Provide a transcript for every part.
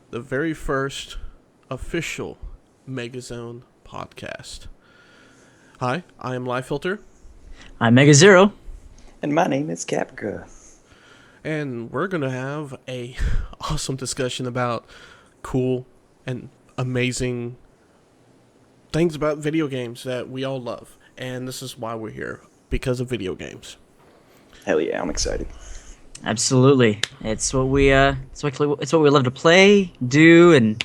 the very first official MegaZone Podcast. Hi, I am LiveFilter. I'm MegaZero. And my name is Caprica. And we're going to have a awesome discussion about cool and amazing things about video games that we all love. And this is why we're here, because of video games. Hell yeah, I'm excited. Absolutely, it's what we it's what we love to play, do, and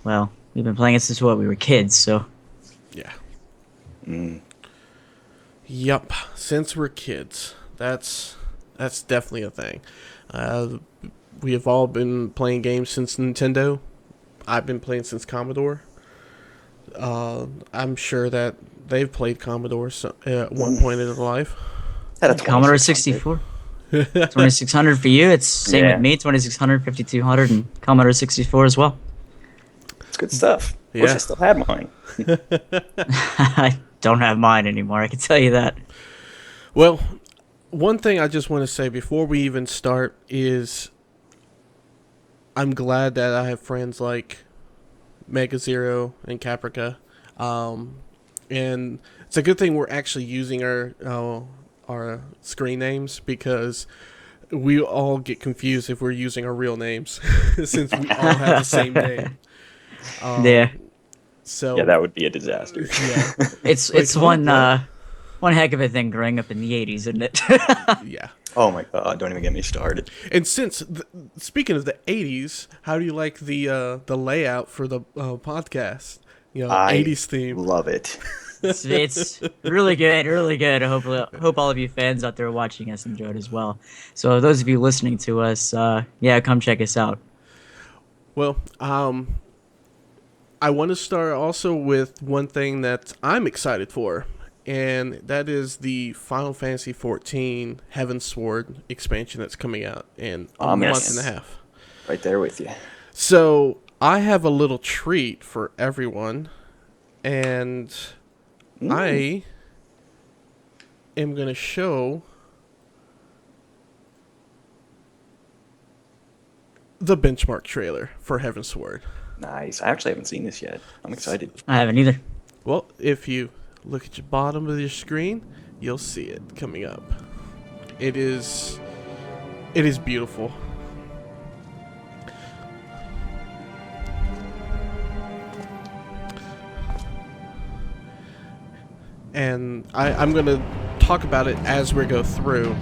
well, we've been playing it since we were kids. So yeah. Yup, since we're kids, that's definitely a thing. We have all been playing games since Nintendo. I've been playing since Commodore. I'm sure that they've played Commodore at one point in their life. Commodore 64. 2600 for you. It's same with me. 2600, 5200, and Commodore 64 as well. It's good stuff. Yeah. Wish I still had mine. I don't have mine anymore, I can tell you that. Well, one thing I just want to say before we even start is I'm glad that I have friends like MegaZero and Caprica. And it's a good thing we're actually using our screen names, because we all get confused if we're using our real names since we all have the same name. Yeah. So yeah, that would be a disaster. Yeah. It's one heck of a thing growing up in the 80s, isn't it? Yeah. Oh my god, don't even get me started. And since speaking of the 80s, how do you like the layout for the podcast? You know, 80s theme. Love it. It's really good, really good. I hope all of you fans out there watching us enjoyed as well. So those of you listening to us, come check us out. Well, I want to start also with one thing that I'm excited for, and that is the Final Fantasy XIV Heavensward expansion that's coming out in a month and a half. Right there with you. So I have a little treat for everyone, and I am going to show the benchmark trailer for Heavensward. Nice. I actually haven't seen this yet. I'm excited. I haven't either. Well, if you look at the bottom of your screen, you'll see it coming up. It is beautiful. And I'm going to talk about it as we go through.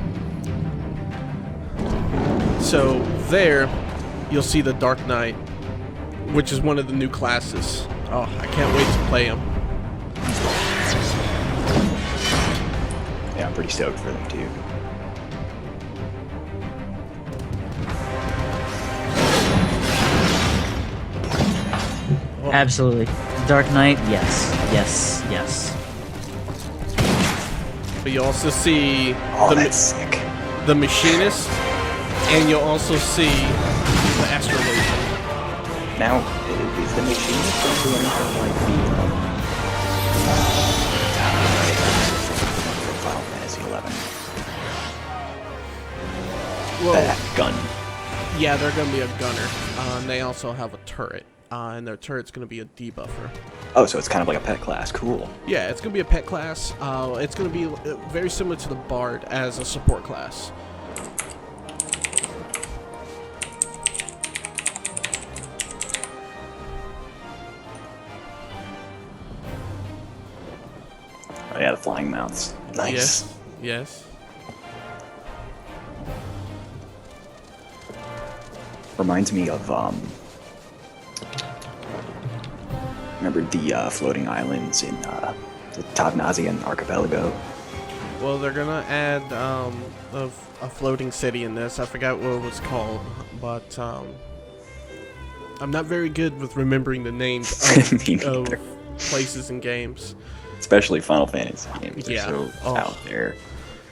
So there, you'll see the Dark Knight, which is one of the new classes. Oh, I can't wait to play him. Yeah, I'm pretty stoked for them too. Oh. Absolutely. Dark Knight, yes. Yes, yes. But you also see that's sick. The Machinist, and you'll also see the Astrologian. Now, is the Machinist going to do anything like the Final Fantasy 11? Well, that gun. Yeah, they're going to be a gunner. And they also have a turret. And their turret's going to be a debuffer. Oh, so it's kind of like a pet class. Cool. Yeah, it's going to be a pet class. It's going to be very similar to the Bard as a support class. Oh yeah, the flying mounts. Nice. Yes. Reminds me of remember the floating islands in the Tavnazian archipelago? Well, they're gonna add a floating city in this. I forgot what it was called, but I'm not very good with remembering the names of places and games. Especially Final Fantasy games. They're so out there.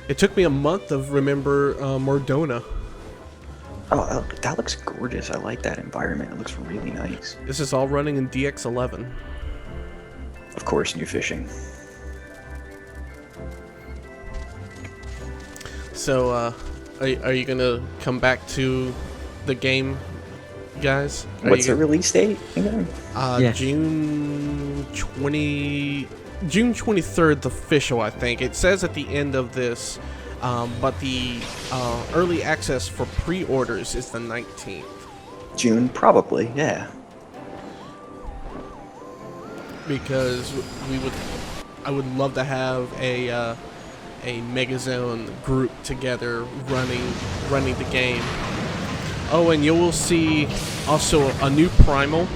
It took me a month to remember Mordona. Oh, that looks gorgeous. I like that environment. It looks really nice. This is all running in DX11. Of course, new fishing. So, are you gonna come back to the game guys? What's the release date again? Yes. June 23rd, the official, I think. It says at the end of this, but the early access for pre-orders is the 19th. June, probably, yeah. Because I would love to have a MegaZone group together running the game. Oh, and you will see also a new Primal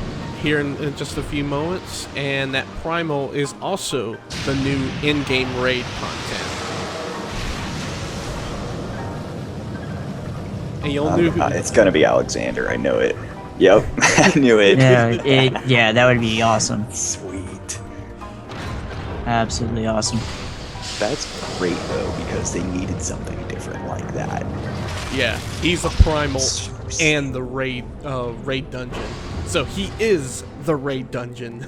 here in just a few moments, and that Primal is also the new in-game raid content. And you'll know who It's gonna be Alexander. I know it. Yep, I knew it. Yeah, that would be awesome. Sweet. Absolutely awesome. That's great though, because they needed something different like that. Yeah, he's a Primal and the raid dungeon. So he is the raid dungeon.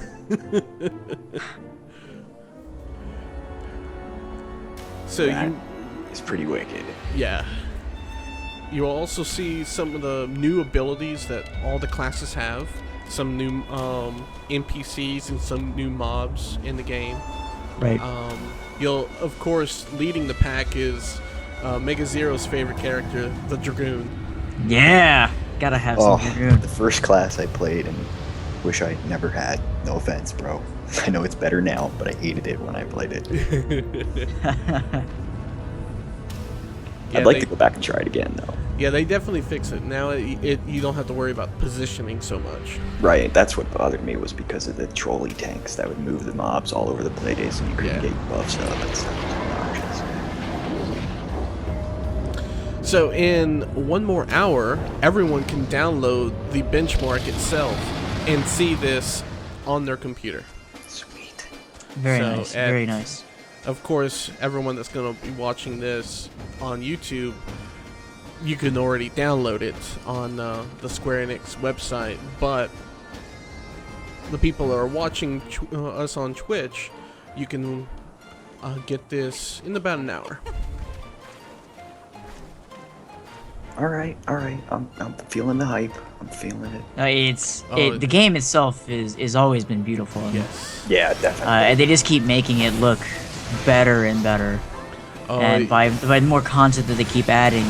So That is pretty wicked. yeah. You'll also see some of the new abilities that all the classes have. Some new NPCs and some new mobs in the game. Right. You'll, of course, leading the pack is Mega Zero's favorite character, the Dragoon. Yeah. Gotta have some Dragoon. The first class I played and wish I never had. No offense, bro. I know it's better now, but I hated it when I played it. I'd like to go back and try it again, though. Yeah, they definitely fix it. Now you don't have to worry about positioning so much. Right, that's what bothered me, was because of the trolley tanks that would move the mobs all over the place and you couldn't get your buffs up. That stuff was obnoxious. So in one more hour, everyone can download the benchmark itself and see this on their computer. Sweet. Very nice. Of course, everyone that's going to be watching this on YouTube, you can already download it on the Square Enix website, but the people that are watching us on Twitch, you can get this in about an hour. All right. I'm feeling the hype. I'm feeling it. The game itself is always been beautiful. Yes. Yeah, definitely. And they just keep making it look better and better. And by the more content that they keep adding,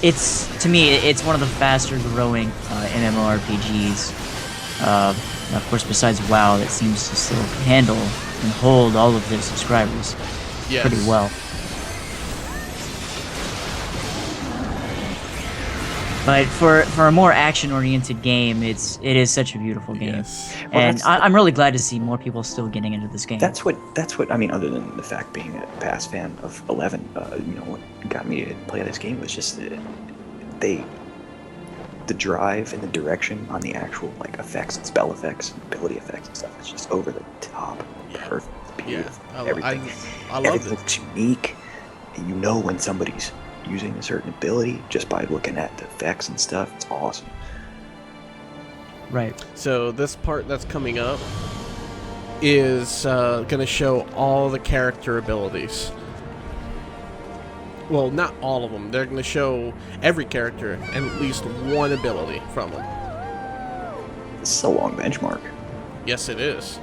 it's to me it's one of the faster growing MMORPGs. Of course, besides WoW, that seems to still handle and hold all of their subscribers pretty well. But for a more action-oriented game, it is such a beautiful game, and I'm really glad to see more people still getting into this game. That's what I mean. Other than the fact being a past fan of 11, what got me to play this game was just the drive and the direction on the actual effects and spell effects and ability effects and stuff. It's just over the top, perfect, beautiful. Everything. I love Everything it. looks unique, and you know when somebody's using a certain ability just by looking at the effects and stuff. It's awesome. Right. So this part that's coming up is going to show all the character abilities. Well, not all of them. They're going to show every character and at least one ability from them. This is a long benchmark. Yes, it is.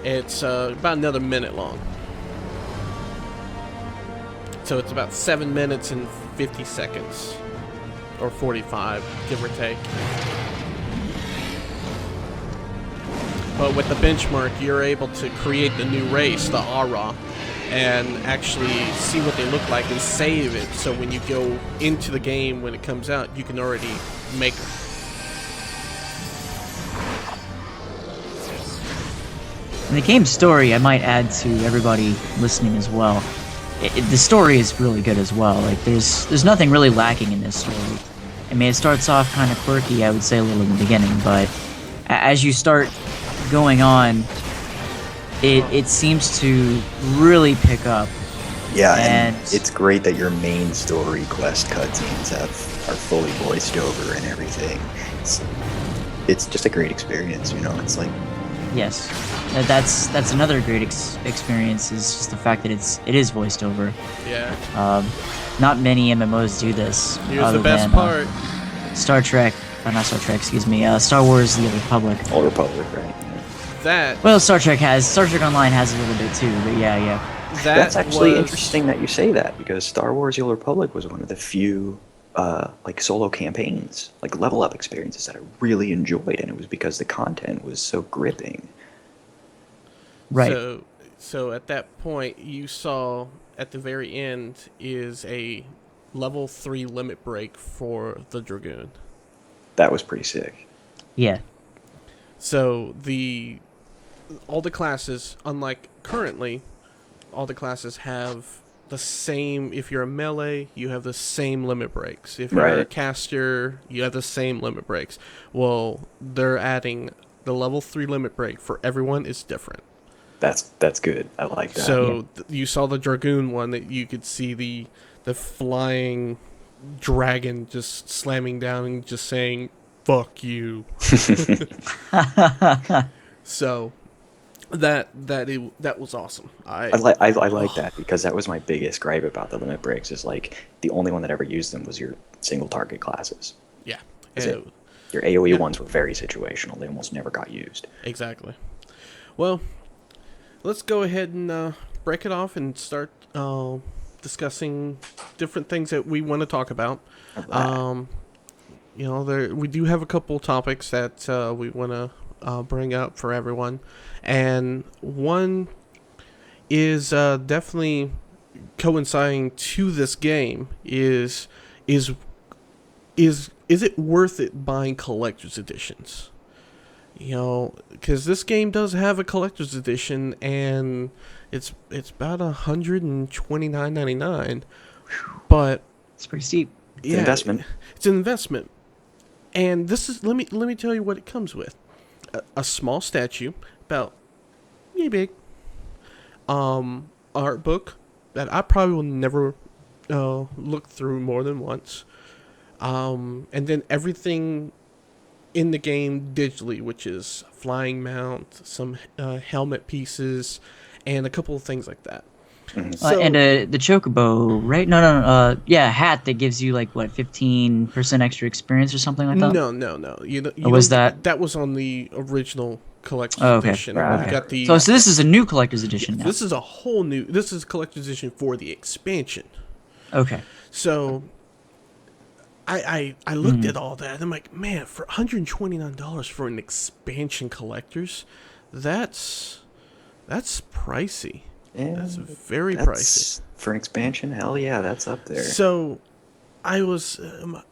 It's about another minute long. So it's about 7 minutes and 50 seconds. Or 45, give or take. But with the benchmark, you're able to create the new race, the Aura, and actually see what they look like and save it. So when you go into the game, when it comes out, you can already make them. And the game's story, I might add to everybody listening as well. The story is really good as well. There's nothing really lacking in this story. I mean, it starts off kind of quirky, I would say, a little in the beginning, but as you start going on, it seems to really pick up. Yeah, and it's great that your main story quest cutscenes are fully voiced over and everything. It's just a great experience, It's like, yes, that's another great experience, is just the fact that it is voiced over. Yeah. Not many MMOs do this. Here's the best part. Star Trek not Star Trek, excuse me, Star Wars: The Old Republic. Old Republic, right? Yeah. Well, Star Trek Online has a little bit too, but yeah. That's actually interesting that you say that, because Star Wars: The Old Republic was one of the few like solo campaigns, like level up experiences that I really enjoyed, and it was because the content was so gripping. Right. So at that point, you saw at the very end is a level 3 limit break for the Dragoon. That was pretty sick. Yeah. So all the classes, unlike currently, all the classes have the same. If you're a melee, you have the same limit breaks. If you're a caster, you have the same limit breaks. Well, they're adding the level 3 limit break for everyone is different. That's good. I like that. So you saw the Dragoon one that you could see the flying dragon just slamming down and just saying "fuck you." So that was awesome. I like that, because that was my biggest gripe about the limit breaks. Is like the only one that ever used them was your single target classes. Yeah. Your AoE ones were very situational. They almost never got used. Exactly. Well, let's go ahead and break it off and start discussing different things that we want to talk about. We do have a couple topics that we want to bring up for everyone, and one is definitely coinciding to this game is it worth it buying collector's editions? Because this game does have a collector's edition, and it's about $129.99, but it's pretty steep. It's an investment. It's an investment, and this is let me tell you what it comes with: a small statue, about yay big, art book that I probably will never look through more than once, and then everything in the game digitally, which is flying mount, some helmet pieces, and a couple of things like that. Mm-hmm. And the chocobo, right? No. Hat that gives you 15% extra experience or something like that. No. Was that? That was on the original collector's edition. Right. Got the, so this is a new collector's edition now. This is a whole new. This is a collector's edition for the expansion. Okay. So I looked at all that, and I'm like, man, for $129 for an expansion collector's, that's pricey. Yeah, that's very pricey for an expansion. Hell yeah, that's up there. So I was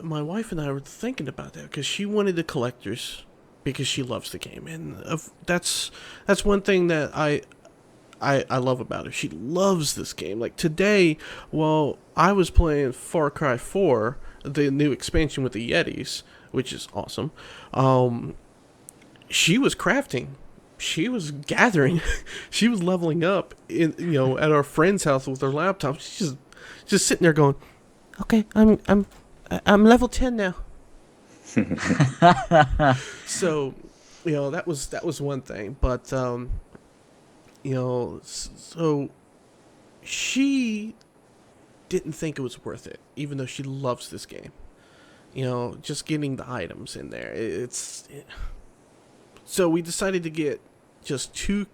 my wife and I were thinking about that, because she wanted the collector's because she loves the game, and that's one thing that I love about her. She loves this game. Like today, while I was playing Far Cry 4, the new expansion with the Yetis, which is awesome, she was crafting. She was gathering. She was leveling up at our friend's house with her laptop. She's just sitting there going, "Okay, I'm level 10 now." So, that was one thing, but so she didn't think it was worth it, even though she loves this game. Just getting the items in there. So we decided to get just 2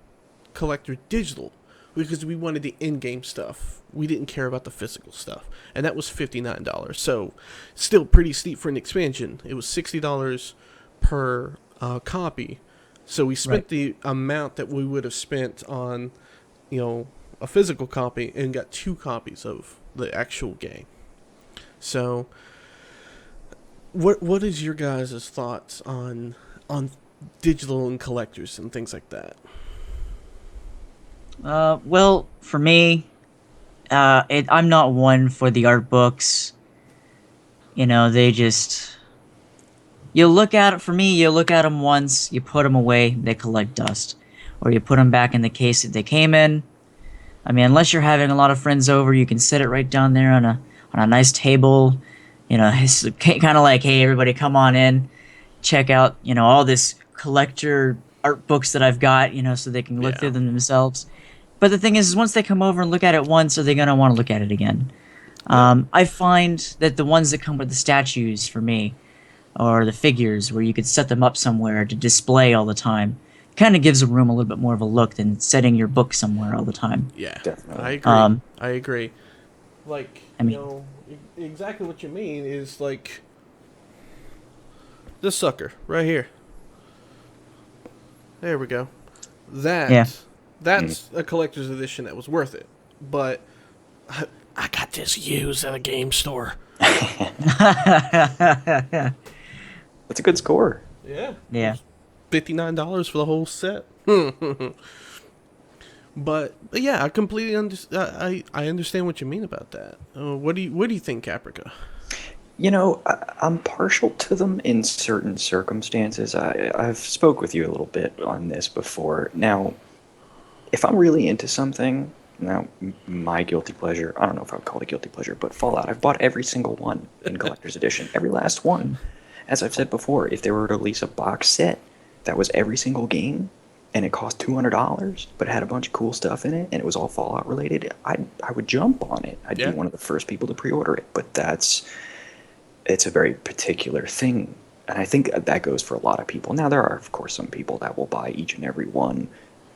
collector digital, because we wanted the in-game stuff. We didn't care about the physical stuff, and that was $59. So still pretty steep for an expansion. It was $60 per copy. So we spent the amount that we would have spent on a physical copy, and got 2 copies of the actual game. So what is your guys' thoughts on digital and collectors and things like that? Well, for me, I'm not one for the art books. They just, you look at them once, you put them away, they collect dust, or you put them back in the case that they came in. I mean, unless you're having a lot of friends over, you can set it right down there on a nice table. It's kind of like, hey, everybody, come on in, check out all this collector art books that I've got, so they can look through them themselves. But the thing is once they come over and look at it once, are they going to want to look at it again? I find that the ones that come with the statues, for me, or the figures where you could set them up somewhere to display all the time. Kind of gives a room a little bit more of a look than setting your book somewhere all the time. Yeah, Definitely. I agree. I agree. Like, I mean- you know, exactly what you mean is like this sucker right here. There we go. That's a collector's edition that was worth it. But I got this used at a game store. That's a good score. Yeah. Yeah. $59 for the whole set. But yeah, I completely understand. I understand what you mean about that. What do you think, Caprica? You know, I'm partial to them in certain circumstances. I've spoke with you a little bit on this before. Now, if I'm really into something, now my guilty pleasure, I don't know if I would call it a guilty pleasure, but Fallout, I've bought every single one in collector's edition, every last one. As I've said before, if they were to release a box set that was every single game, and it cost $200, but it had a bunch of cool stuff in it, and it was all Fallout related, I would jump on it. I'd be one of the first people to pre-order it. But it's a very particular thing, and I think that goes for a lot of people. Now, there are, of course, some people that will buy each and every one,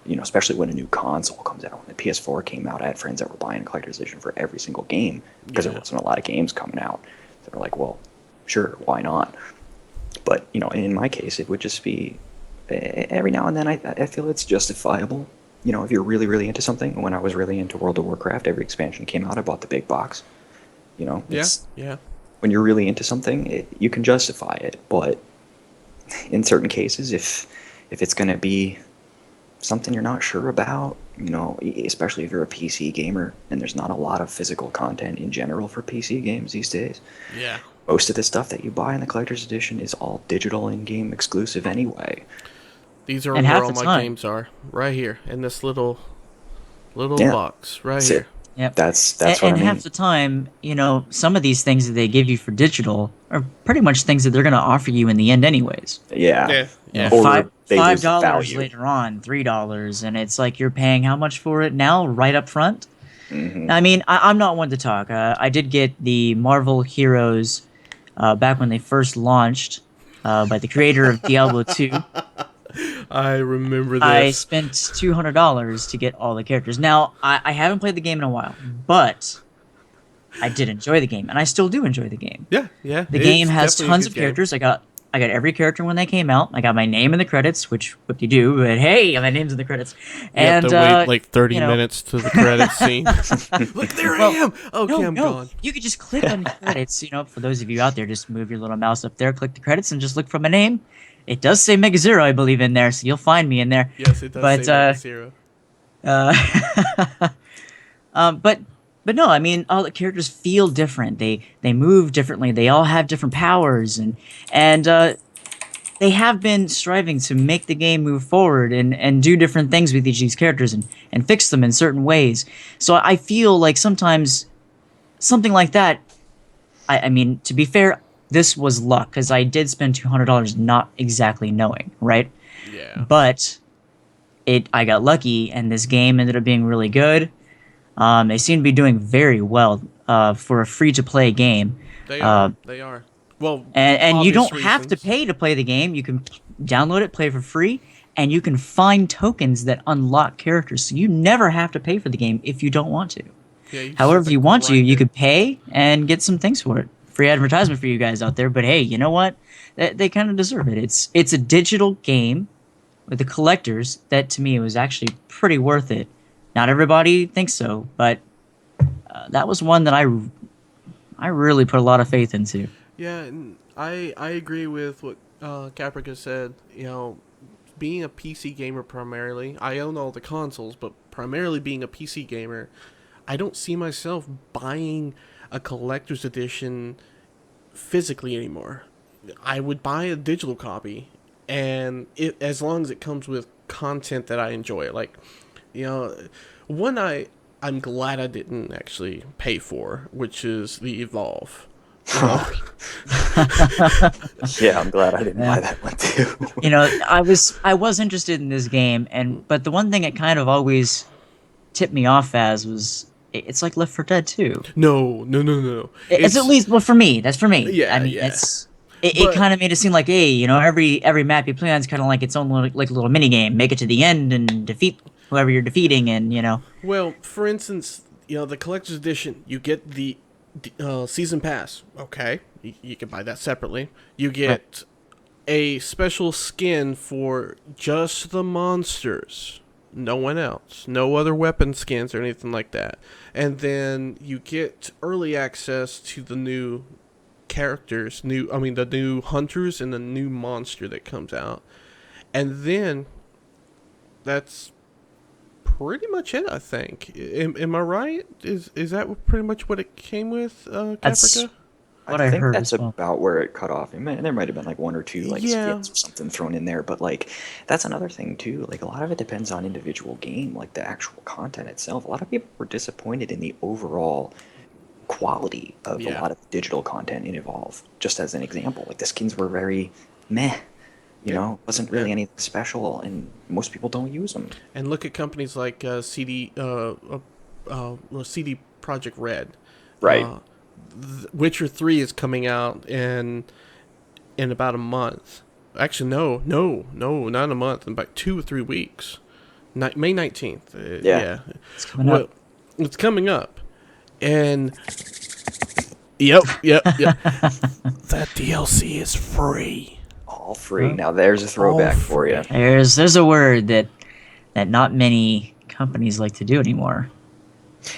you know, especially when a new console comes out. When the PS4 came out, I had friends that were buying a collector's edition for every single game because there wasn't a lot of games coming out. So they're like, well, sure, why not? But, you know, in my case, it would just be every now and then I feel it's justifiable. You know, if you're really, really into something. When I was really into World of Warcraft, every expansion came out, I bought the big box. You know? Yeah. When you're really into something, you can justify it. But in certain cases, if it's going to be something you're not sure about, you know, especially if you're a PC gamer, and there's not a lot of physical content in general for PC games these days. Yeah. Most of the stuff that you buy in the collector's edition is all digital in-game exclusive anyway. These are And where half all the my time- games are. Right here. In this little Yeah. box. Right That's here. it. Yep. That's and what I mean. half the time, you know, some of these things that they give you for digital are pretty much things that they're going to offer you in the end anyways. Yeah. Yeah. Or $5 they lose the $5 value. later on, $3, and it's like you're paying how much for it now, right up front? Mm-hmm. I mean, I'm not one to talk. I did get the Marvel Heroes back when they first launched by the creator of Diablo 2. I remember this. I spent $200 to get all the characters. Now, I haven't played the game in a while, but I did enjoy the game, and I still do enjoy the game. Yeah. The game has tons of characters. I got every character when they came out. I got my name in the credits, which what you do, but hey, my name's in the credits. You And have to wait like 30 you know, minutes to the credits scene. Look, there I am. Okay, I'm gone. You could just click on the credits. You know, for those of you out there, just move your little mouse up there, click the credits, and just look for my name. It does say MegaZero, I believe, in there, so you'll find me in there. Yes, it does But, say zero. But no, I mean, all the characters feel different. They move differently. They all have different powers, and they have been striving to make the game move forward and do different things with each of these characters and fix them in certain ways. So I feel like sometimes something like that. I mean, to be fair, this was luck because I did spend $200 not exactly knowing, right? Yeah. But I got lucky, and this game ended up being really good. They seem to be doing very well for a free-to-play game. They are. They are. Well, And you don't obvious have to reasons. pay to play the game. You can download it, play it for free, and you can find tokens that unlock characters. So you never have to pay for the game if you don't want to. Yeah, you just However have to you want to, grind you it. could pay and get some things for it. Free advertisement for you guys out there. But hey, you know what? They kind of deserve it. It's a digital game with the collectors that, to me, was actually pretty worth it. Not everybody thinks so, but that was one that I really put a lot of faith into. Yeah, and I agree with what Caprica said. You know, being a PC gamer primarily, I own all the consoles, but primarily being a PC gamer, I don't see myself buying a collector's edition physically anymore. I would buy a digital copy, and as long as it comes with content that I enjoy. Like, you know, one I'm glad I didn't actually pay for, which is the Evolve. You know? Yeah, I'm glad I didn't buy that one too. You know, I was interested in this game, but the one thing it kind of always tipped me off as was it's like Left 4 Dead 2. No. It's at least, well, for me. That's for me. Yeah, I mean, yeah. it's it kind of made it seem like, hey, every map you play on is kind of like its own little mini game. Make it to the end and defeat whoever you're defeating, and Well, for instance, the collector's edition, you get the season pass. Okay, you can buy that separately. You get a special skin for just the monsters. No one else. No other weapon skins or anything like that. And then you get early access to the new characters, the new hunters and the new monster that comes out. And then that's pretty much it, I think. Am I right? Is that pretty much what it came with, Caprica? What I I think heard that's as well. about where it cut off. There might have been like one or two skits or something thrown in there, but like that's another thing too. Like a lot of it depends on individual game, like the actual content itself. A lot of people were disappointed in the overall quality of a lot of digital content in Evolve. Just as an example, like the skins were very meh. Wasn't really anything special, and most people don't use them. And look at companies like CD Project Red. Right. Witcher 3 is coming out in about a month. Actually, no, not a month. In about 2 or 3 weeks. May 19th. Yeah. It's coming up. It's coming up. And yep. That DLC is free. All free. Now there's a throwback for you. There's a word that not many companies like to do anymore.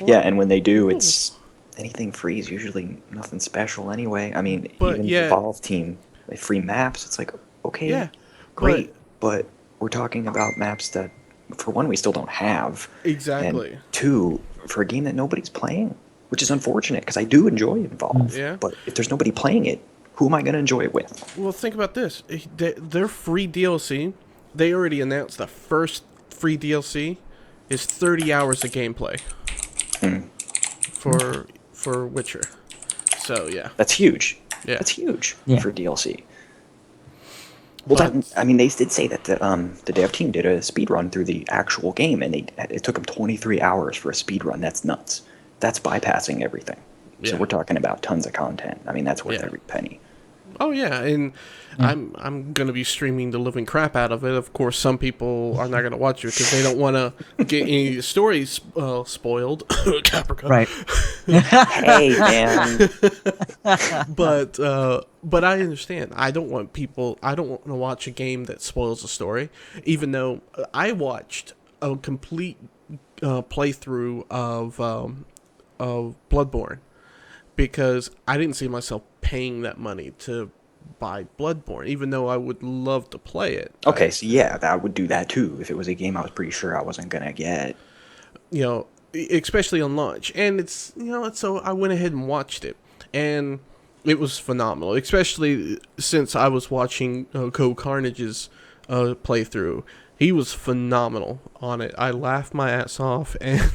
Yeah, and when they do, it's anything free is usually nothing special anyway. Even the Evolve team, like free maps, it's like, okay, great, but we're talking about maps that, for one, we still don't have. Exactly. And two, for a game that nobody's playing, which is unfortunate, because I do enjoy Evolve. Yeah. But if there's nobody playing it, who am I going to enjoy it with? Well, think about this. Their free DLC, they already announced the first free DLC is 30 hours of gameplay for Witcher. So, yeah. That's huge. Yeah. That's huge for DLC. Well, they did say that the dev team did a speed run through the actual game, and it took them 23 hours for a speed run. That's nuts. That's bypassing everything. So we're talking about tons of content. That's worth every penny. Oh yeah, and I'm gonna be streaming the living crap out of it. Of course, some people are not gonna watch it because they don't want to get any stories spoiled. Caprica. Right. Hey man. But I understand. I don't want to watch a game that spoils the story. Even though I watched a complete playthrough of Bloodborne, because I didn't see myself paying that money to buy Bloodborne, even though I would love to play it. Okay, so yeah, I would do that too if it was a game I was pretty sure I wasn't gonna get. Especially on launch, and it's so I went ahead and watched it, and it was phenomenal. Especially since I was watching Code Carnage's playthrough. He was phenomenal on it. I laughed my ass off, and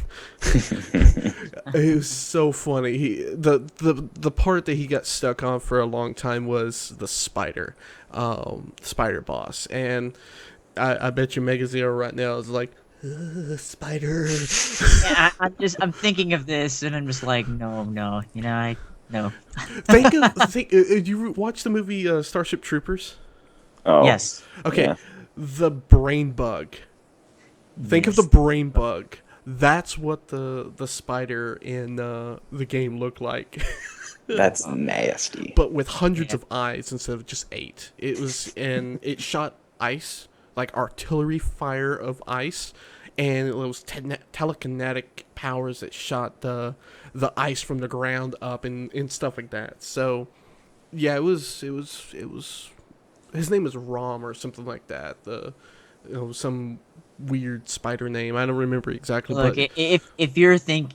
it was so funny. The part that he got stuck on for a long time was the spider boss, and I bet you MegaZero right now is like, spider. Yeah, I'm thinking of this, and I'm just like, no, no. Did you watch the movie Starship Troopers? Oh Yes. Okay. Yeah. The brain bug. Think of the brain bug. That's what the spider in the game looked like. That's nasty. But with hundreds of eyes instead of just 8. It shot ice, like artillery fire of ice, and it was telekinetic powers that shot the ice from the ground up and stuff like that. So, yeah, it was. His name is Rom or something like that. Some weird spider name. I don't remember exactly. Look, but if you're saying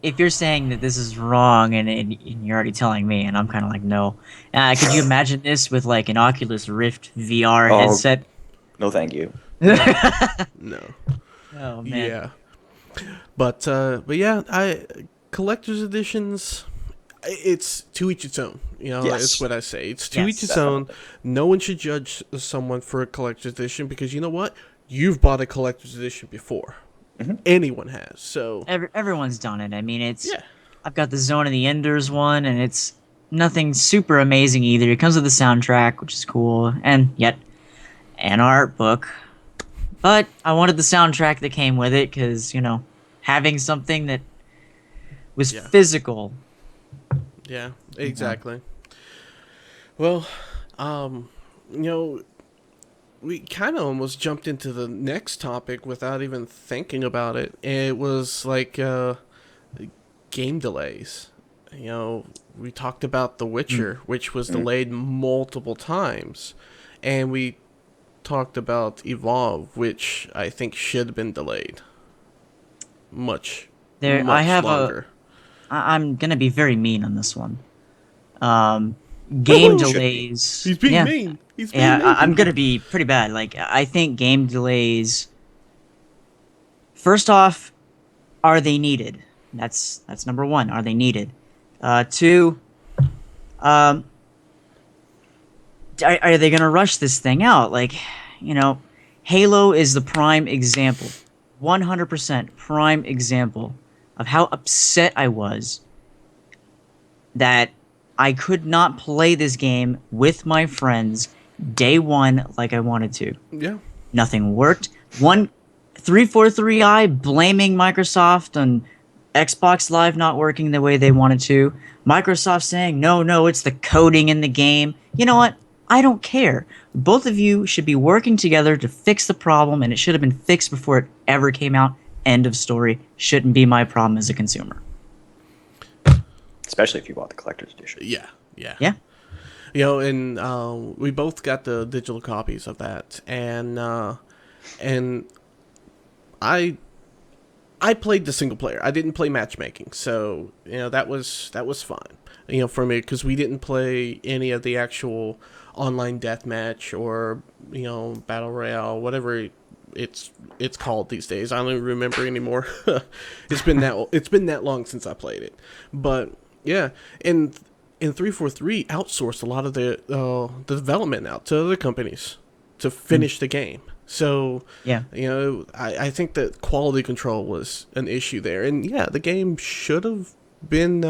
that this is wrong, and you're already telling me, and I'm kind of like, no. Could you imagine this with like an Oculus Rift VR headset? No, thank you. no. Oh man. Yeah. But yeah, collector's editions. It's to each its own. That's what I say. It's to each its own. No one should judge someone for a collector's edition because you know what? You've bought a collector's edition before. Mm-hmm. Anyone has. So everyone's done it. I've got the Zone of the Enders one, and it's nothing super amazing either. It comes with a soundtrack, which is cool, and yet an art book. But I wanted the soundtrack that came with it because, having something that was physical. Yeah, exactly. Well, we kind of almost jumped into the next topic without even thinking about it. It was like game delays. We talked about The Witcher, which was delayed multiple times, and we talked about Evolve, which I think should have been delayed much longer. I'm gonna be very mean on this one. Game delays. He's being mean. He's being mean. I'm gonna be pretty bad. Like, I think game delays. First off, are they needed? That's number one. Are they needed? Two, are they gonna rush this thing out? Like, Halo is the prime example, 100% prime example of how upset I was that I could not play this game with my friends day one like I wanted to. Yeah. Nothing worked. 343i blaming Microsoft on Xbox Live not working the way they wanted to. Microsoft saying, no, it's the coding in the game. You know what? I don't care. Both of you should be working together to fix the problem, and it should have been fixed before it ever came out. End of story. Shouldn't be my problem as a consumer. Especially if you bought the collector's edition. Yeah. Yeah. And we both got the digital copies of that, and I played the single player. I didn't play matchmaking, so that was fine. For me, because we didn't play any of the actual online deathmatch or battle royale, whatever it's called these days. I don't even remember anymore. It's been that long since I played it. But yeah, and 343 outsourced a lot of the development out to other companies to finish the game. So yeah, I think that quality control was an issue there, and the game should have been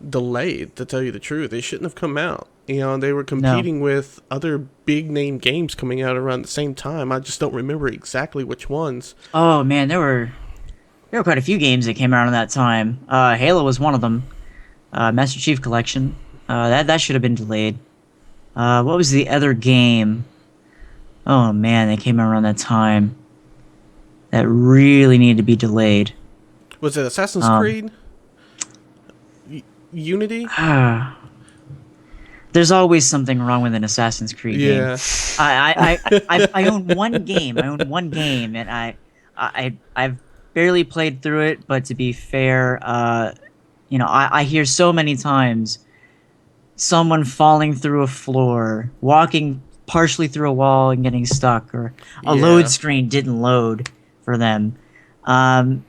delayed. To tell you the truth, they shouldn't have come out. They were competing with other big name games coming out around the same time. I just don't remember exactly which ones. Oh man, there were quite a few games that came out at that time. Halo was one of them. Master Chief Collection. That should have been delayed. What was the other game? Oh man, they came out around that time. That really needed to be delayed. Was it Assassin's Creed? Unity? There's always something wrong with an Assassin's Creed game. Yeah. I own one game. And I've barely played through it. But to be fair, I hear so many times someone falling through a floor, walking partially through a wall and getting stuck, or a load screen didn't load for them. The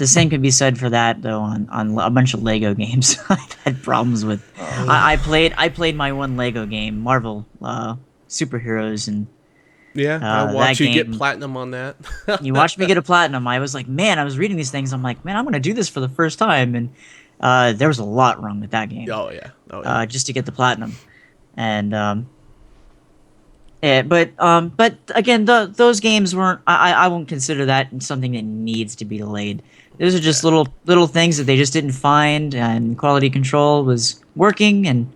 same could be said for that though on a bunch of Lego games. I've had problems with. I played my one Lego game, Marvel Superheroes, and I watched you get platinum on that. You watched me get a platinum. I was like, man, I was reading these things. I'm like, man, I'm gonna do this for the first time, and there was a lot wrong with that game. Oh yeah. Just to get the platinum. And but again, those games weren't. I won't consider that something that needs to be delayed. Those are just little things that they just didn't find, and quality control was working, and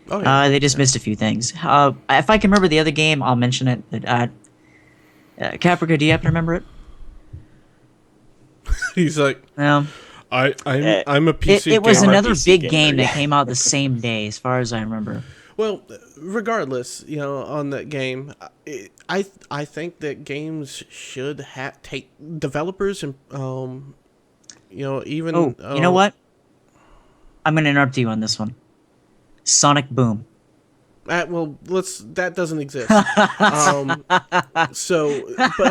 they just missed a few things. If I can remember the other game, I'll mention it. That Caprica, do you happen to remember it? He's like, no. I'm a PC gamer. It was another big game that came out the same day, as far as I remember. Well, regardless, on that game, I think that games should take developers and even. Oh, you know what? I'm going to interrupt you on this one. Sonic Boom. That doesn't exist. But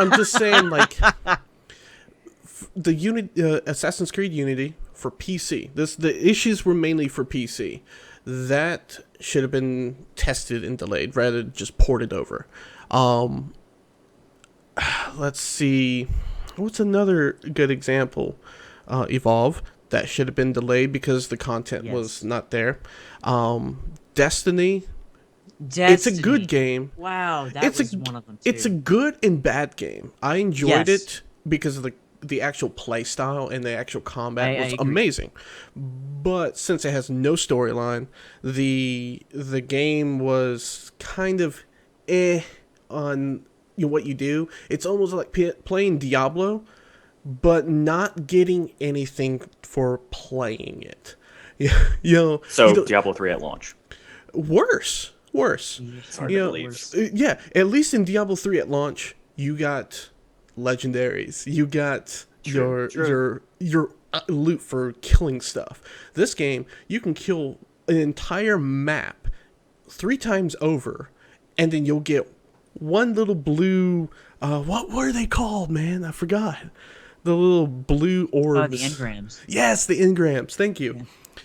I'm just saying, like, the Assassin's Creed Unity for PC. The issues were mainly for PC. That should have been tested and delayed rather than just ported over. Let's see. What's another good example? Evolve. that should have been delayed because the content was not there. Destiny. It's a good game. Wow, that was one of them too. It's a good and bad game. I enjoyed it because of the actual play style and the actual combat was amazing. But since it has no storyline, the game was kind of on what you do. It's almost like playing Diablo, but not getting anything for playing it. Diablo 3 at launch. Worse. It's hard to believe. Yeah, at least in Diablo 3 at launch, you got legendaries. You got your loot for killing stuff. This game, you can kill an entire map 3 times over, and then you'll get one little blue. What were they called, man? I forgot. The little blue orbs. The engrams. Yes, the engrams. Thank you. Yeah.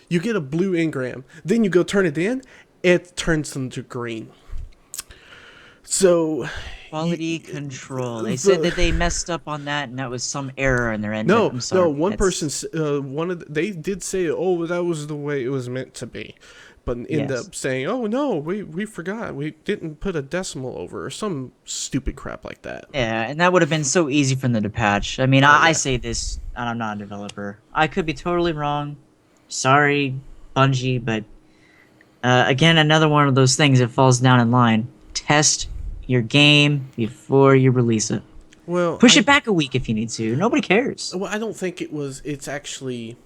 You get a blue engram. Then you go turn it in. It turns them to green. So quality control. They said that they messed up on that, and that was some error in their engine. No. One person, they did say, "Oh, that was the way it was meant to be," but ended up saying, "Oh no, we forgot. We didn't put a decimal over," or some stupid crap like that. Yeah, and that would have been so easy for them to patch. I mean, I say this, and I'm not a developer. I could be totally wrong. Sorry, Bungie, but. Again, another one of those things that falls down in line. Test your game before you release it. Well, push it back a week if you need to. Nobody cares. Well, I don't think it's actually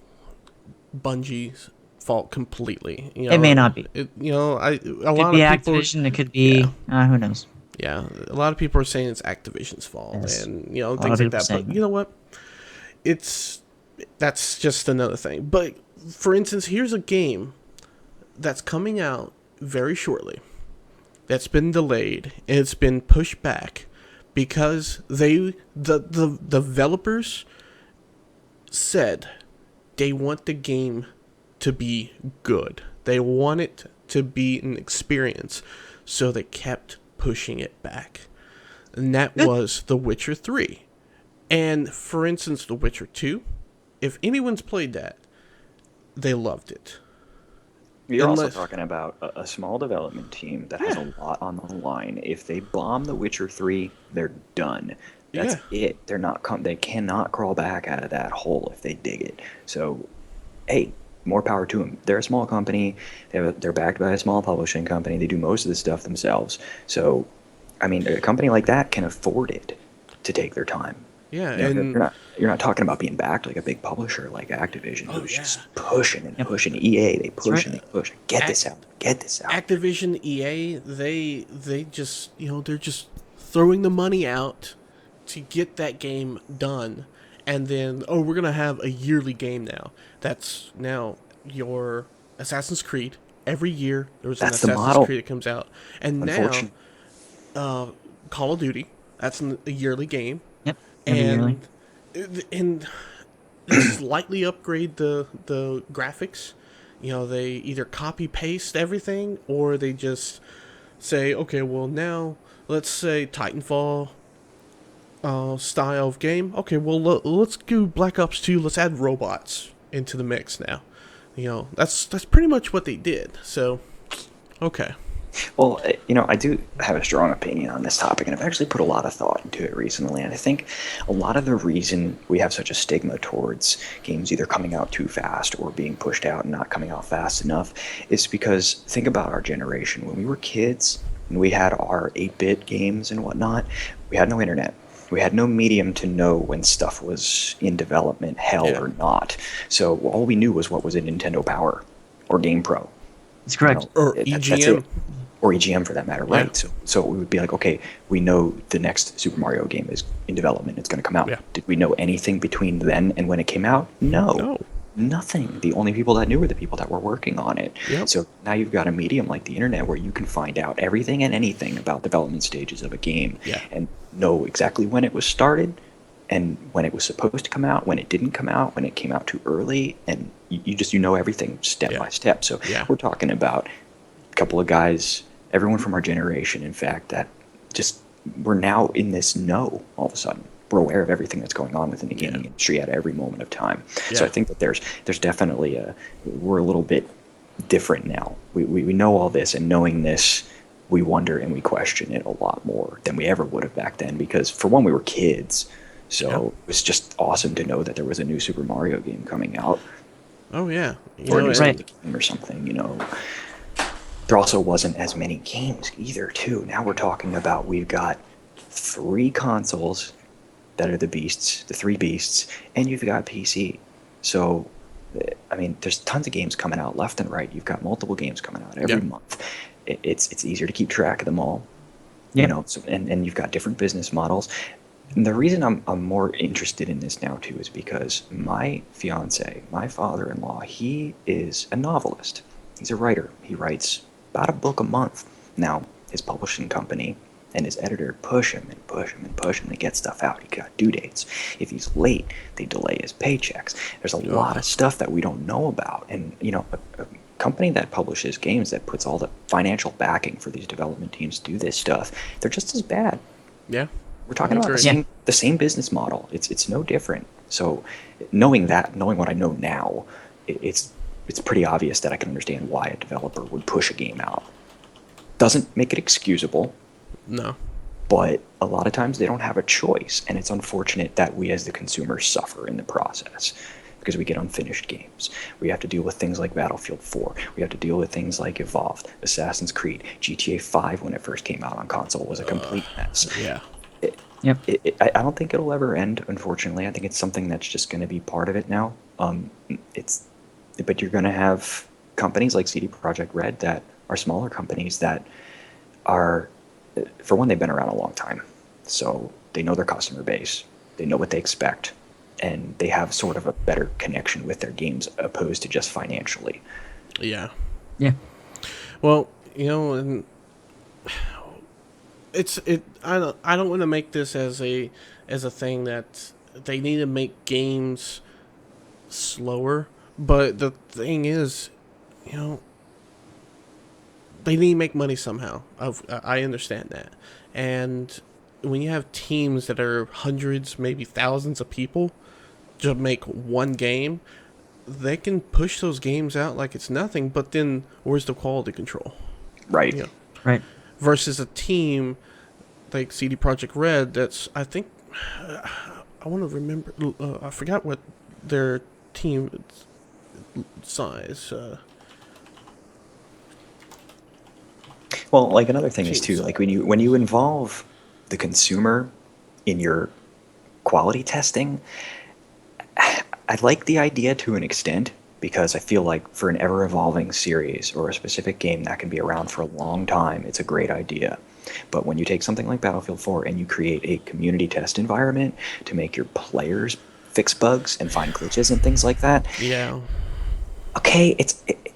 Bungie's fault completely. It may not be. It could be Activision. It could be. Who knows? Yeah, a lot of people are saying it's Activision's fault, and things like that. But you know what? That's just another thing. But for instance, here's a game that's coming out very shortly, that's been delayed, and it's been pushed back because the developers said they want the game to be good. They want it to be an experience, so they kept pushing it back. And that was The Witcher 3. And for instance, The Witcher 2, if anyone's played that, they loved it. You're also talking about a small development team that has a lot on the line. If they bomb The Witcher 3, they're done. That's it. They're not. They cannot crawl back out of that hole if they dig it. So, hey, more power to them. They're a small company. They're backed by a small publishing company. They do most of the stuff themselves. So, I mean, a company like that can afford it to take their time. Yeah, and you're not talking about being backed like a big publisher like Activision, who's just pushing and pushing. EA, they push and they push. Get this out. Activision, EA, they just they're just throwing the money out to get that game done, and then we're gonna have a yearly game now. That's now your Assassin's Creed. Every year there's an Assassin's Creed that comes out, and now Call of Duty. That's a yearly game. Yep. And they slightly upgrade the graphics. They either copy paste everything, or they just say, okay, well now let's say Titanfall style of game. Okay, well let's do Black Ops 2. Let's add robots into the mix now. That's pretty much what they did. So, okay. Well, I do have a strong opinion on this topic, and I've actually put a lot of thought into it recently, and I think a lot of the reason we have such a stigma towards games either coming out too fast or being pushed out and not coming out fast enough is because, think about our generation. When we were kids and we had our 8-bit games and whatnot, we had no internet. We had no medium to know when stuff was in development, or not. So all we knew was what was in Nintendo Power or Game Pro. That's correct. Or EGM. Or EGM for that matter, right? So we would be like, okay, we know the next Super Mario game is in development. It's going to come out. Yeah. Did we know anything between then and when it came out? No. Nothing. The only people that knew were the people that were working on it. Yep. So now you've got a medium like the internet where you can find out everything and anything about development stages of a game and know exactly when it was started and when it was supposed to come out, when it didn't come out, when it came out too early, and you know everything step by step. So we're talking about a couple of guys, everyone from our generation, in fact, that just we're now in this know all of a sudden. we're aware of everything that's going on within the gaming industry at every moment of time. Yeah. So I think that there's definitely we're a little bit different now. We know all this, and knowing this, we wonder and we question it a lot more than we ever would have back then, because for one, we were kids. So it was just awesome to know that there was a new Super Mario game coming out. Oh yeah, Or a new Zelda game or something, There also wasn't as many games either, too. Now we're talking about, we've got 3 consoles that are the three beasts, and you've got PC. So, I mean, there's tons of games coming out left and right. You've got multiple games coming out every month. It's easier to keep track of them all. So, and you've got different business models. And the reason I'm more interested in this now, too, is because my fiance, my father-in-law, he is a novelist. He's a writer. He writes about a book a month. Now, his publishing company and his editor push him and push him and push him to get stuff out. He got due dates. If he's late, they delay his paychecks. There's a lot of stuff that we don't know about. And, a company that publishes games, that puts all the financial backing for these development teams to do this stuff, they're just as bad. Yeah. We're talking about the same business model. It's no different. So knowing what I know now, it's pretty obvious that I can understand why a developer would push a game out. Doesn't make it excusable. No. But a lot of times they don't have a choice, and it's unfortunate that we as the consumers suffer in the process, because we get unfinished games. We have to deal with things like Battlefield 4. We have to deal with things like Evolved, Assassin's Creed, GTA 5 when it first came out on console was a complete mess. Yeah. I don't think it'll ever end, unfortunately. I think it's something that's just going to be part of it now. But you're going to have companies like CD Projekt Red that are smaller companies that are, for one, they've been around a long time. So they know their customer base. They know what they expect. And they have sort of a better connection with their games opposed to just financially. Yeah. Yeah. Well, and I don't want to make this as a thing that they need to make games slower, but the thing is, they need to make money somehow. I understand that. And when you have teams that are hundreds, maybe thousands of people to make one game, they can push those games out like it's nothing, but then where's the quality control? Right. Right. Versus a team like CD Projekt Red that's, I think, I want to remember, I forgot what their team size. Well, like another thing is too, like when you involve the consumer in your quality testing, I like the idea to an extent, because I feel like for an ever-evolving series or a specific game that can be around for a long time, it's a great idea. But when you take something like Battlefield 4 and you create a community test environment to make your players fix bugs and find glitches and things like that, okay,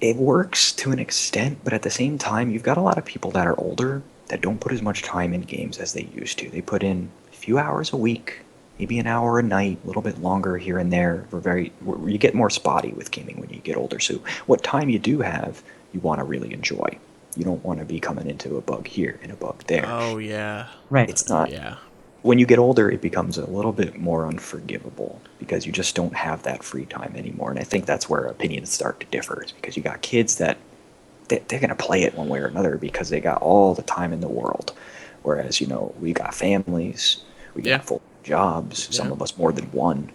it works to an extent, but at the same time, you've got a lot of people that are older that don't put as much time in games as they used to. They put in a few hours a week, maybe an hour a night, a little bit longer here and there. You get more spotty with gaming when you get older. So what time you do have, you want to really enjoy. You don't want to be coming into a bug here and a bug there. Oh, yeah. Right. It's not. Yeah. When you get older, it becomes a little bit more unforgivable because you just don't have that free time anymore. And I think that's where opinions start to differ, is because you got kids that they're going to play it one way or another because they got all the time in the world. Whereas, we got families, we got full jobs, some of us more than one.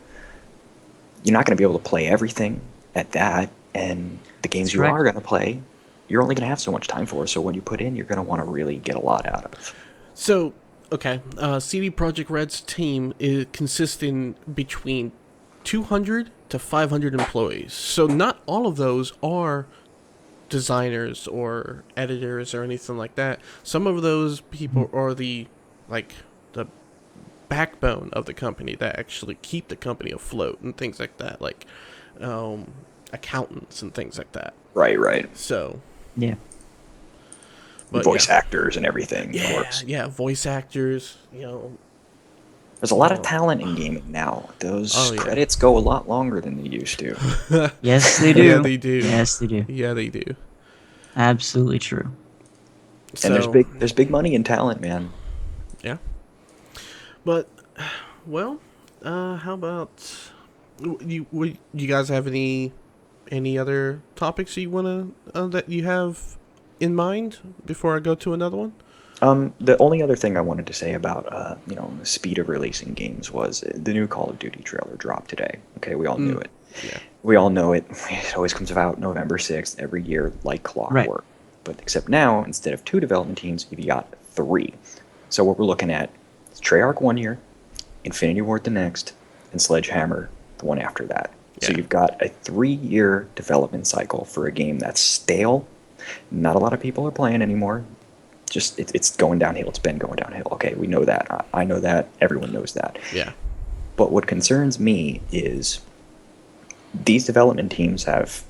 You're not going to be able to play everything at that. And the games you are going to play, you're only going to have so much time for. So when you put in, you're going to want to really get a lot out of. So, okay, CD Projekt Red's team consists in between 200 to 500 employees. So not all of those are designers or editors or anything like that. Some of those people are the backbone of the company that actually keep the company afloat and things like that, like accountants and things like that. Right. So yeah. But voice actors and everything. Yeah, voice actors, There's a lot of talent in gaming now. Those credits go a lot longer than they used to. Yes, they do. Yeah, they do. Yes, they do. Yeah, they do. Absolutely true. And there's big money in talent, man. Yeah. But Well, how about you guys have any other topics you wanna that you have in mind before I go to another one? The only other thing I wanted to say about, the speed of releasing games was the new Call of Duty trailer dropped today. Okay, we all knew it. Yeah. We all know it. It always comes out November 6th every year, like clockwork. Right. But except now, instead of 2 development teams, you've got 3. So what we're looking at is Treyarch 1 year, Infinity Ward the next, and Sledgehammer the one after that. So Yeah. you've got a 3-year development cycle for a game that's stale. Not a lot of people are playing anymore. Just it's going downhill. It's been going downhill. Okay, we know that. I know that. Everyone knows that. Yeah. But what concerns me is these development teams have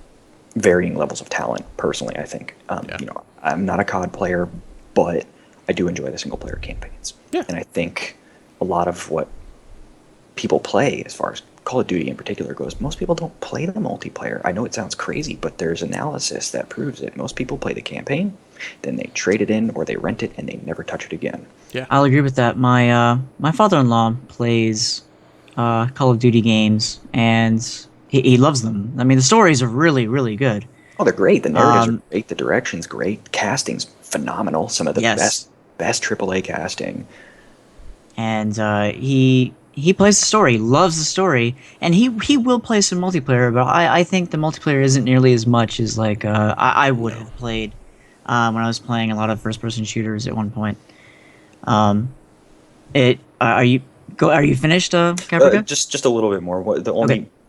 varying levels of talent. Personally, I think. I'm not a COD player, but I do enjoy the single player campaigns. Yeah. And I think a lot of what people play, as far as Call of Duty in particular goes, most people don't play the multiplayer. I know it sounds crazy, but there's analysis that proves it. Most people play the campaign, then they trade it in or they rent it and they never touch it again. Yeah. I'll agree with that. My father-in-law plays Call of Duty games, and he loves them. I mean, the stories are really, really good. Oh, they're great. The narratives are great. The direction's great. Casting's phenomenal. Some of the Yes. best AAA casting. And he plays the story, loves the story, and he will play some multiplayer. But I think the multiplayer isn't nearly as much as like I would have played when I was playing a lot of first-person shooters at one point. Are you finished, Caprica? Just a little bit more.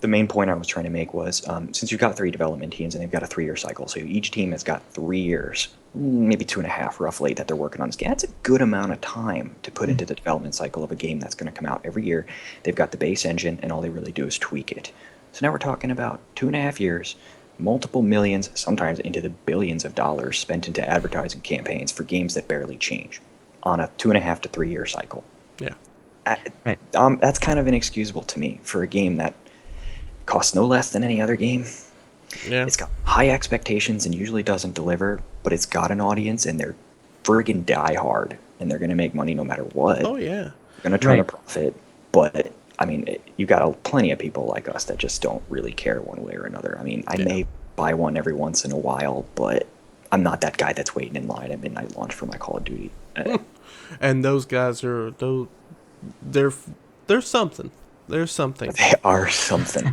The main point I was trying to make was since you've got 3 development teams and they've got a 3-year cycle, so each team has got 3 years, maybe 2.5 roughly, that they're working on this game. That's a good amount of time to put into the development cycle of a game that's going to come out every year. They've got the base engine, and all they really do is tweak it. So now we're talking about 2.5 years, multiple millions, sometimes into the billions of dollars spent into advertising campaigns for games that barely change on a 2.5 to 3 year cycle. Yeah. Right. That's kind of inexcusable to me for a game that costs no less than any other game. Yeah. It's got high expectations and usually doesn't deliver, but it's got an audience and they're friggin' die hard and they're going to make money no matter what. Oh yeah. They're going to turn a Right. profit, but I mean, you got plenty of people like us that just don't really care one way or another. I mean, I may buy one every once in a while, but I'm not that guy that's waiting in line at midnight launch for my Call of Duty. And those guys are they're something. There's something. They are something.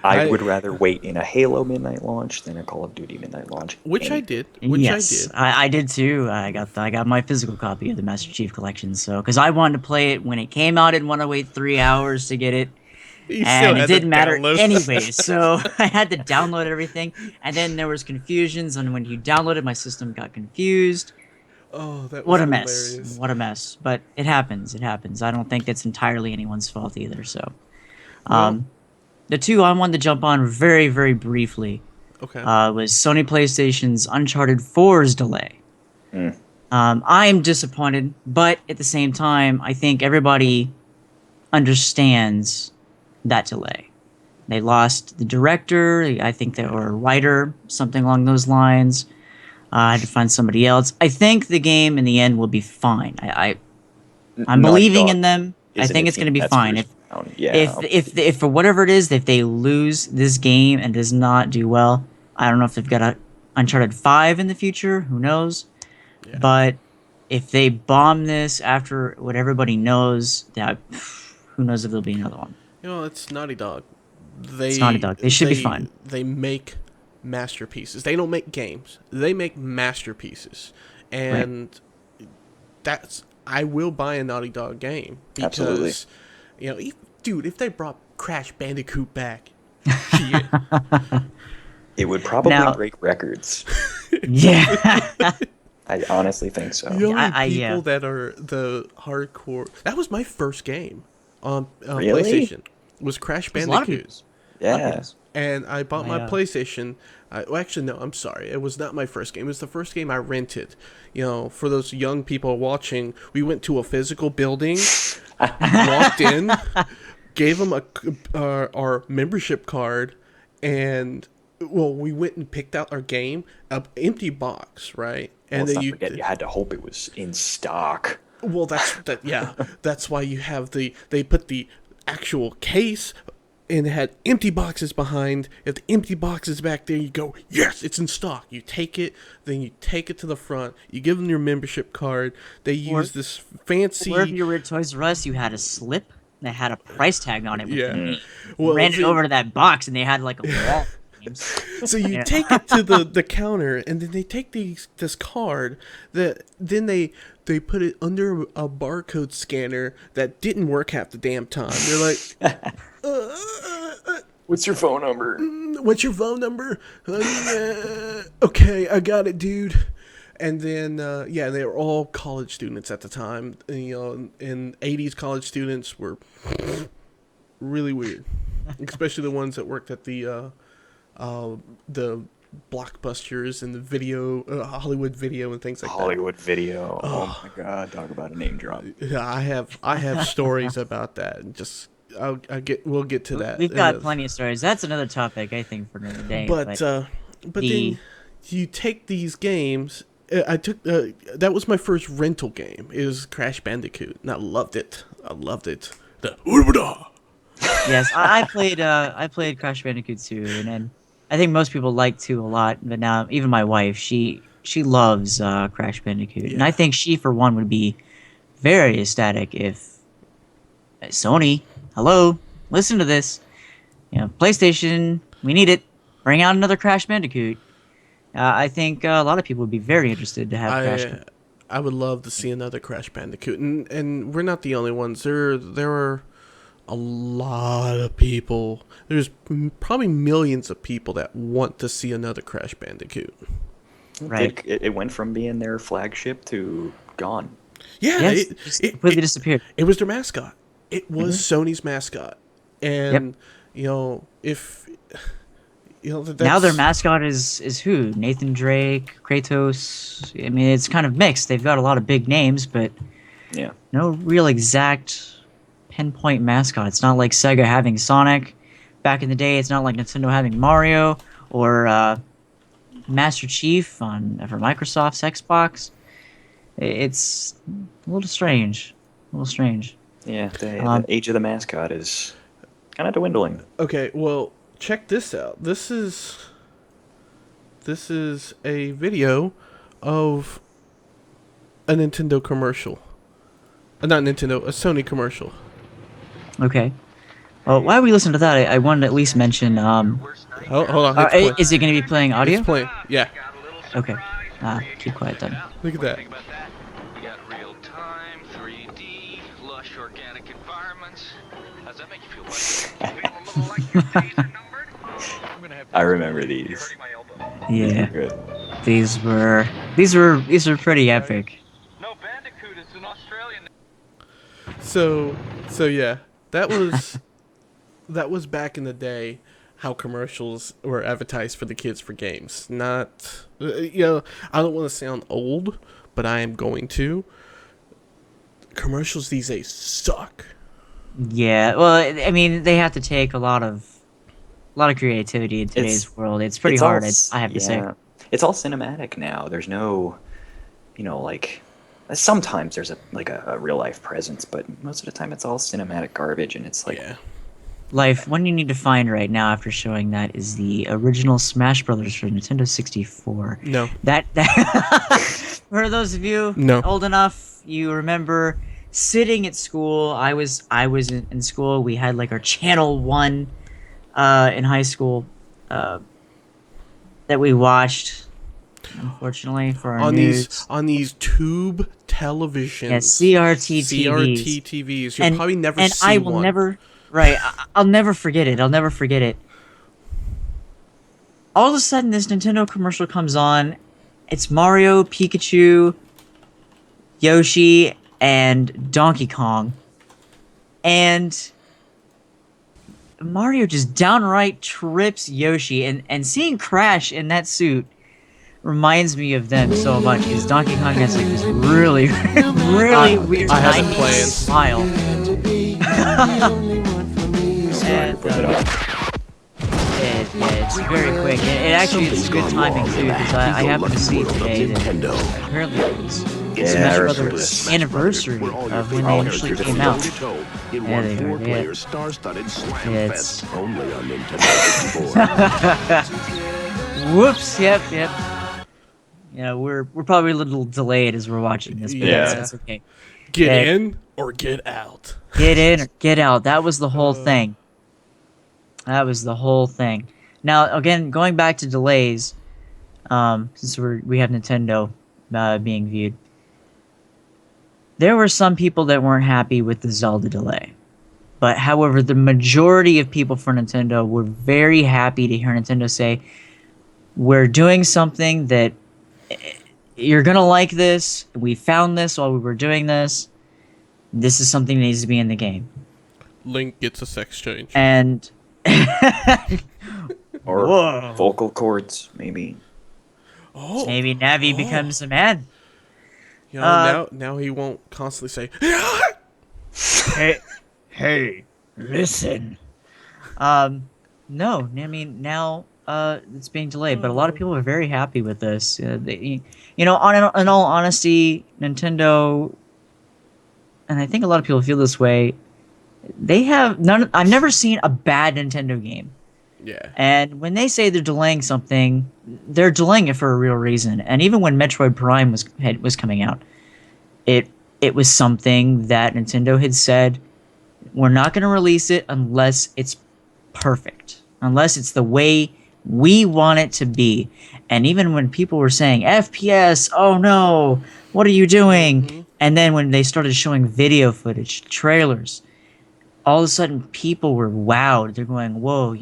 I would rather wait in a Halo midnight launch than a Call of Duty midnight launch. Which I did. Yes, I did too. I got my physical copy of the Master Chief Collection, so because I wanted to play it when it came out, I didn't want to wait 3 hours to get it, You still and had it to didn't matter download. anyway. So I had to download everything, and then there was confusions, and when you downloaded, my system got confused. Oh, that was What a mess! hilarious. What a mess! But it happens. It happens. I don't think it's entirely anyone's fault either. So, Well- the two I wanted to jump on very, very briefly Okay. was Sony PlayStation's Uncharted 4's delay. I am disappointed, but at the same time, I think everybody understands that delay. They lost the director, I think they were a writer, something along those lines. I had to find somebody else. I think the game in the end will be fine. I'm Naughty believing Dog in them. I isn't think a it's going to team be that's fine. cruising around. Yeah. If for whatever it is, if they lose this game and does not do well, I don't know if they've got a Uncharted 5 in the future. Who knows? Yeah. But if they bomb this after what everybody knows, that who knows if there'll be another one. It's Naughty Dog. It's Naughty Dog. They should be fine. They make masterpieces. They don't make games. They make masterpieces. And I will buy a Naughty Dog game because Absolutely. if they brought Crash Bandicoot back, shit. It would probably Now- break records. Yeah. I honestly think so. You know how I- many people yeah. that are the hardcore. That was my first game on Really? PlayStation. Was Crash There's a lot of Bandicoot. people's. Yeah. And I bought my Yeah. PlayStation. Actually, no, I'm sorry. It was not my first game. It was the first game I rented. For those young people watching, we went to a physical building, walked in, gave them our membership card, and we went and picked out our game, an empty box, right? And Let's then not forget you had to hope it was in stock. Well, that's why you have they put the actual case and it had empty boxes behind. If the empty box is back there, you go, yes, it's in stock. You take it, then you take it to the front. You give them your membership card. They use this fancy. Or if you were at Toys R Us, you had a slip that had a price tag on it. Yeah. Well, ran it over to that box, and they had like a wall. So you take it to the counter, and then they take this card that then they put it under a barcode scanner that didn't work half the damn time. They're like, What's your phone number? What's your phone number? Okay, I got it, dude. And then, they were all college students at the time. And, and 80s college students were really weird, especially the ones that worked at the Blockbusters and the video, Hollywood Video and things like that. Hollywood Video. Oh my God! Talk about a name drop. Yeah, I have stories about that. We'll get to that. We've got plenty of stories. That's another topic, I think, for another day. But then you take these games. I took that was my first rental game. It was Crash Bandicoot, and I loved it. Yes, I played Crash Bandicoot 2, and then I think most people like 2 a lot. But now even my wife, she loves Crash Bandicoot, and I think she for one would be very ecstatic if Sony, hello, listen to this. PlayStation, we need it. Bring out another Crash Bandicoot. I think a lot of people would be very interested to have Crash Bandicoot. I would love to see another Crash Bandicoot, and we're not the only ones. There are a lot of people. There's probably millions of people that want to see another Crash Bandicoot. Right. It went from being their flagship to gone. Yeah, yes, it completely disappeared. It was their mascot. It was Sony's mascot, and now their mascot is who? Nathan Drake, Kratos. I mean, it's kind of mixed. They've got a lot of big names, but no real exact pinpoint mascot. It's not like Sega having Sonic back in the day. It's not like Nintendo having Mario or Master Chief for Microsoft's Xbox. It's a little strange. Yeah, the age of the mascot is kind of dwindling. Okay, well, check this out. This is a video of a Nintendo commercial. Not Nintendo, a Sony commercial. Okay. Well, while we listen to that, I wanted to at least mention. Hold on. Is it going to be playing audio? It's playing. Yeah. Okay. Keep quiet then. Look at that. We got real-time, 3D, lush organic environments. How's that make you feel, buddy? I remember these. Yeah. Good. These were pretty epic. No, Bandicoot is an Australian. So yeah, that was back in the day how commercials were advertised for the kids for games. Not, I don't want to sound old, but I am going to. Commercials these days suck. Yeah, well, I mean, they have to take a lot of creativity in today's world. It's pretty hard, I have to say. It's all cinematic now. There's no, sometimes there's a real life presence, but most of the time it's all cinematic garbage, and it's like. Yeah. Life, one you need to find right now after showing that is the original Smash Brothers for Nintendo 64. No. That for those of you old enough, you remember sitting at school. I was in school. We had like our Channel 1 in high school that we watched, unfortunately, for our news. On these tube televisions. Yeah, CRT TVs. CRT TVs. You'll probably never see one. And I will never... Right, I'll never forget it. All of a sudden, this Nintendo commercial comes on. It's Mario, Pikachu, Yoshi, and Donkey Kong. And Mario just downright trips Yoshi. And seeing Crash in that suit reminds me of them so much. Because Donkey Kong has like this really, really weird 90s smile. It's very quick. It actually is good timing too, because I happened to see today that apparently it was Yeah, I Smash remember Brothers this. anniversary of when they initially came out. In There one they are, four-player yeah. star-studded slam Yeah, fest only on Nintendo 64. Whoops. Yep. Yeah, we're probably a little delayed as we're watching this, but Yeah. that's okay. Get Yeah. in or get out. Get in or get out. That was the whole thing. That was the whole thing. Now, again, going back to delays, since we have Nintendo being viewed, there were some people that weren't happy with the Zelda delay. But however, the majority of people for Nintendo were very happy to hear Nintendo say, we're doing something that you're going to like this. We found this while we were doing this. This is something that needs to be in the game. Link gets a sex change. And Or Whoa. vocal cords, maybe. Oh, maybe Navi becomes a man. you know, now he won't constantly say, Hey, listen. No, I mean now it's being delayed, but a lot of people are very happy with this. In all honesty, Nintendo, and I think a lot of people feel this way. They have none. I've never seen a bad Nintendo game. yeah. And when they say they're delaying something, they're delaying it for a real reason. And even when Metroid Prime was coming out, it was something that Nintendo had said, we're not going to release it unless it's perfect, unless it's the way we want it to be. And even when people were saying FPS, oh no, what are you doing? And then when they started showing video footage, trailers, all of a sudden people were wowed. They're going, whoa,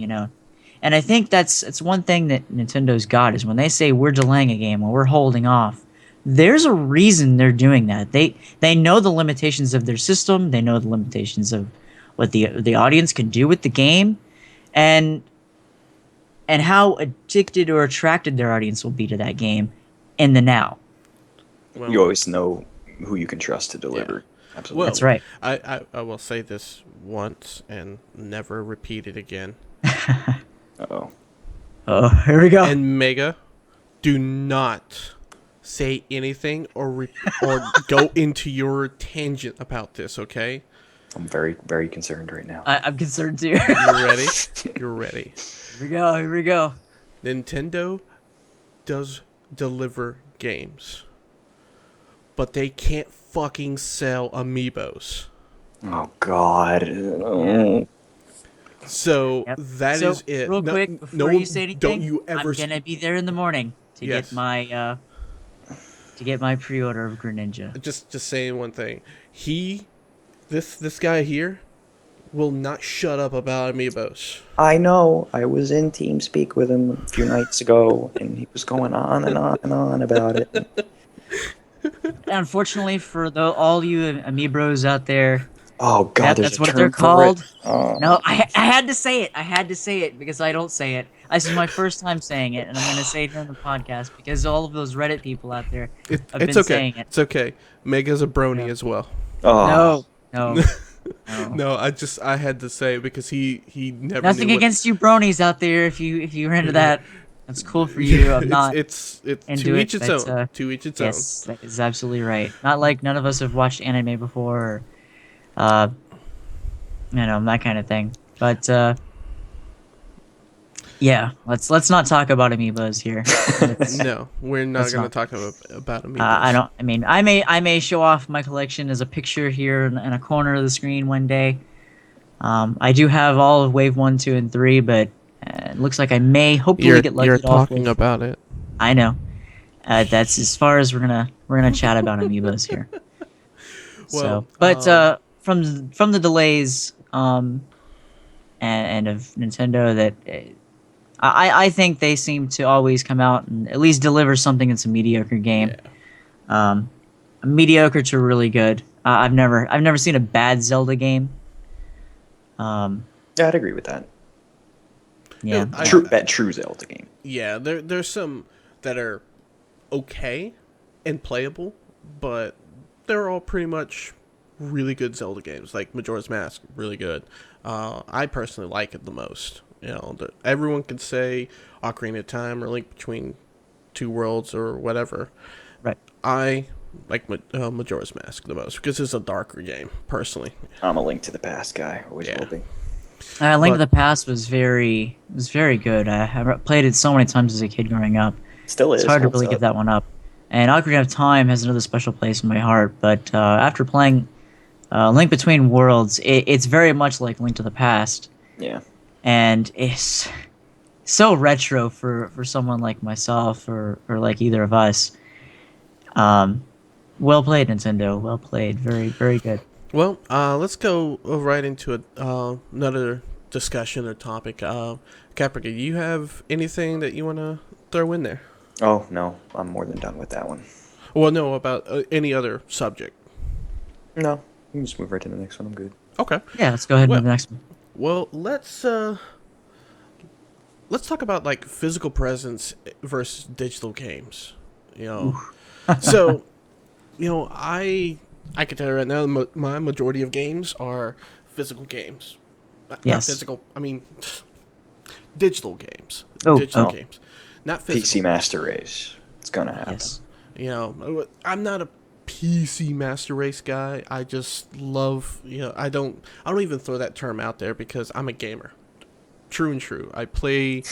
And I think it's one thing that Nintendo's got is when they say we're delaying a game or we're holding off, there's a reason they're doing that. They know the limitations of their system. They know the limitations of what the audience can do with the game, and how addicted or attracted their audience will be to that game in the now. Well, You always know who you can trust to deliver. Absolutely. well, That's right. I will say this once and never repeat it again. Uh-oh. Oh, here we go. And Mega, do not say anything or go into your tangent about this, okay? I'm very, very concerned right now. I'm concerned too. You ready? You're ready. Here we go. Nintendo does deliver games, but they can't fucking sell amiibos. Oh, God. Oh. So Yep. that So, is it. real No- quick, before no- you say anything, don't you ever I'm gonna be there in the morning to Yes. get my pre-order of Greninja. just saying one thing. This guy here will not shut up about amiibos. I know. I was in TeamSpeak with him a few nights ago, and he was going on and on and on about it. Unfortunately for all you Amiibros out there, Oh, God, there's that's a what term they're for called. it. Oh. No, I had to say it. I had to say it because I don't say it. This is my first time saying it, and I'm going to say it here on the podcast because all of those Reddit people out there have It's been okay. saying it. It's okay. Mega's a brony as well. Oh. No. No, I had to say it because he never. Nothing knew what- against you bronies out there if you're into that. That's cool for you. I'm not. It's into to it, each its but, own. To each its Yes, that is absolutely right. Not like none of us have watched anime before, or, that kind of thing. But yeah, let's not talk about amiibos here. own. No, we're not Let's going not. to talk about amiibos. I may show off my collection as a picture here in a corner of the screen one day. I do have all of Wave 1, 2, and 3, but it looks like I may hopefully get lucky. You're to off talking Wave. about it. I know. That's as far as we're gonna chat about amiibos here. Well, From the delays and of Nintendo, that I think they seem to always come out and at least deliver something that's a mediocre game. Mediocre to really good. I've never seen a bad Zelda game. Yeah, I'd agree with that. Yeah. True Zelda game. Yeah, there's some that are okay and playable, but they're all pretty much really good Zelda games. Like Majora's Mask, really good. I personally like it the most. Everyone can say Ocarina of Time or Link Between Two Worlds or whatever. Right. I Majora's Mask the most because it's a darker game, personally. I'm a Link to the Past guy. Always Yeah. will be. Link to But- the Past was very good. I played it so many times as a kid growing up. Still is. It's hard to holds really up. give that one up. And Ocarina of Time has another special place in my heart. But after playing Link Between Worlds, it's very much like Link to the Past. Yeah. And it's so retro for someone like myself or like either of us. Well played, Nintendo. Well played. Very, very good. Well, let's go right into another discussion or topic. Caprica, do you have anything that you want to throw in there? Oh, no. I'm more than done with that one. Well, no, about any other subject. No. You can just move right to the next one. I'm good. Okay. Yeah, let's go ahead and Well- move to the next one. Well, let's talk about like physical presence versus digital games. You know, so I can tell you right now, my majority of games are physical games. Not Yes. physical. I mean, digital games. Oh, Digital oh. games, not physical. PC Master Race. It's gonna happen. Yes. You know, I'm not a PC Master Race guy. I just love, I don't even throw that term out there because I'm a gamer. True and true. I play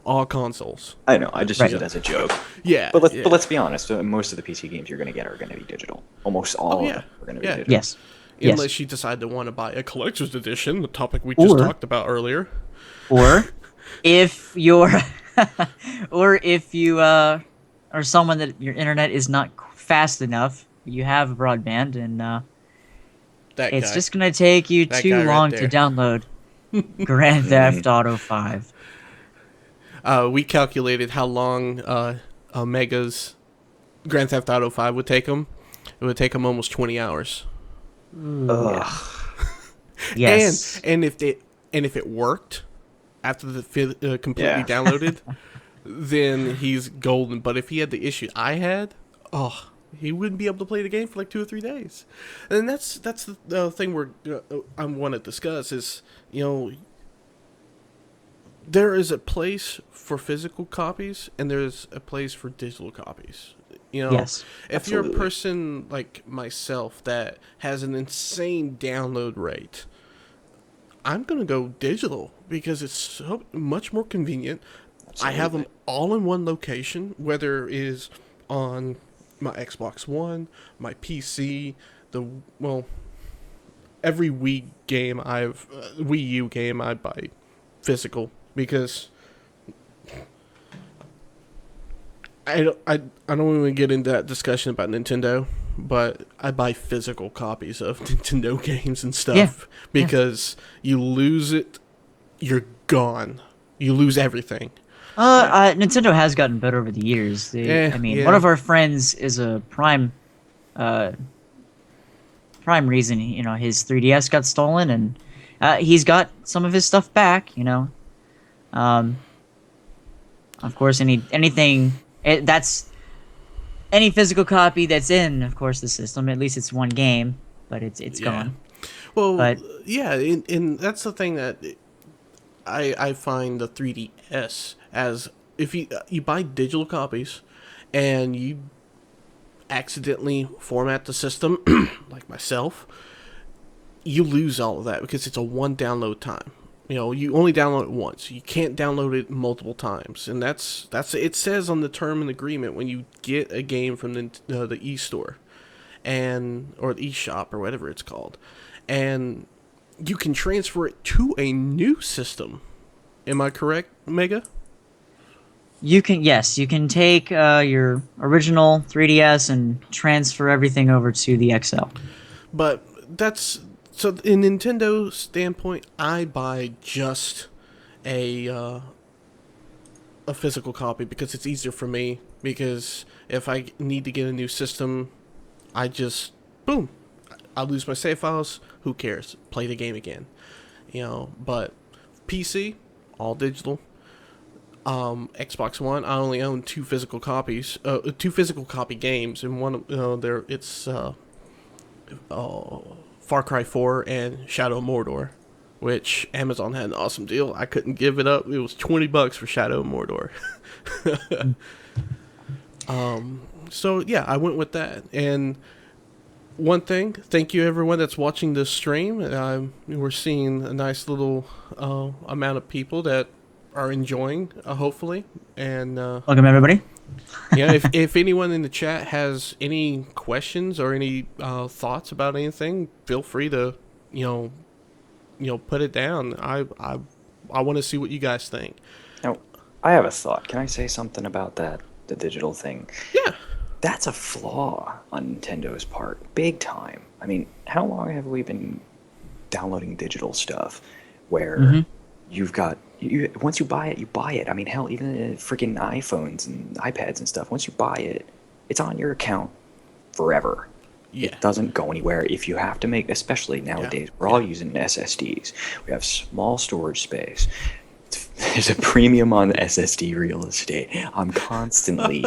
all consoles. I know. I just Right. use it as a joke. Yeah. But yeah. let's be honest. Most of the PC games you're gonna get are gonna be digital. Almost all Oh, of yeah. them are gonna be Yeah. digital. Yes. Yes. Unless you decide to want to buy a collector's edition, the topic we just Or- talked about earlier. Or if you're, or if you are someone that your internet is not fast enough, you have broadband, and That it's guy. just gonna take you That too guy right long to there. download Grand Theft Auto 5. We calculated how long Mega's Grand Theft Auto 5 would take him. It would take him almost 20 hours. Ugh. Yes. And if it worked after the completely Yeah. downloaded, then he's golden. But if he had the issue I had, he wouldn't be able to play the game for like 2 or 3 days. And that's the thing I want to discuss is, there is a place for physical copies and there's a place for digital copies. Yes, If you're a absolutely. person like myself that has an insane download rate, I'm going to go digital because it's so much more convenient. I have them all in one location, whether it is on my Xbox One, my PC, every Wii U game I buy physical because I don't want to get into that discussion about Nintendo, but I buy physical copies of Nintendo games and stuff Yeah. because you lose it, you're gone. You lose everything. Nintendo has gotten better over the years. Yeah, I mean, yeah. one of our friends is a prime reason, his 3DS got stolen, and he's got some of his stuff back. Of course, anything that's any physical copy that's in, of course, the system. At least it's one game, but it's Yeah. gone. Well, But- yeah, and that's the thing that I find the 3DS as if you buy digital copies and you accidentally format the system, like myself, you lose all of that because it's a one download time. You only download it once. You can't download it multiple times, and that's it says on the term and agreement when you get a game from the eStore, or the eShop or whatever it's called, and you can transfer it to a new system. Am I correct, Mega? You can take your original 3DS and transfer everything over to the XL. But that's so in Nintendo's standpoint, I buy just a physical copy because it's easier for me. Because if I need to get a new system, I just boom, I lose my save files. Who cares? Play the game again. But PC, all digital. Xbox One, I only own two physical copy games, and one it's Far Cry 4 and Shadow of Mordor, which Amazon had an awesome deal. I couldn't give it up. It was $20 for Shadow of Mordor. So yeah, I went with that. And one thing, thank you everyone that's watching this stream. We're seeing a nice little amount of people that are enjoying, hopefully. And Welcome, everybody. yeah, if anyone in the chat has any questions or any thoughts about anything, feel free to put it down. I want to see what you guys think. Now, I have a thought. Can I say something about that, the digital thing? Yeah. That's a flaw on Nintendo's part, big time. I mean, how long have we been downloading digital stuff where you've got, once you buy it, you buy it. I mean, hell, even freaking iPhones and iPads and stuff, once you buy it, it's on your account forever. Yeah. It doesn't go anywhere. If you have to make, especially nowadays, we're all using SSDs. We have small storage space. There's a premium on SSD real estate. I'm constantly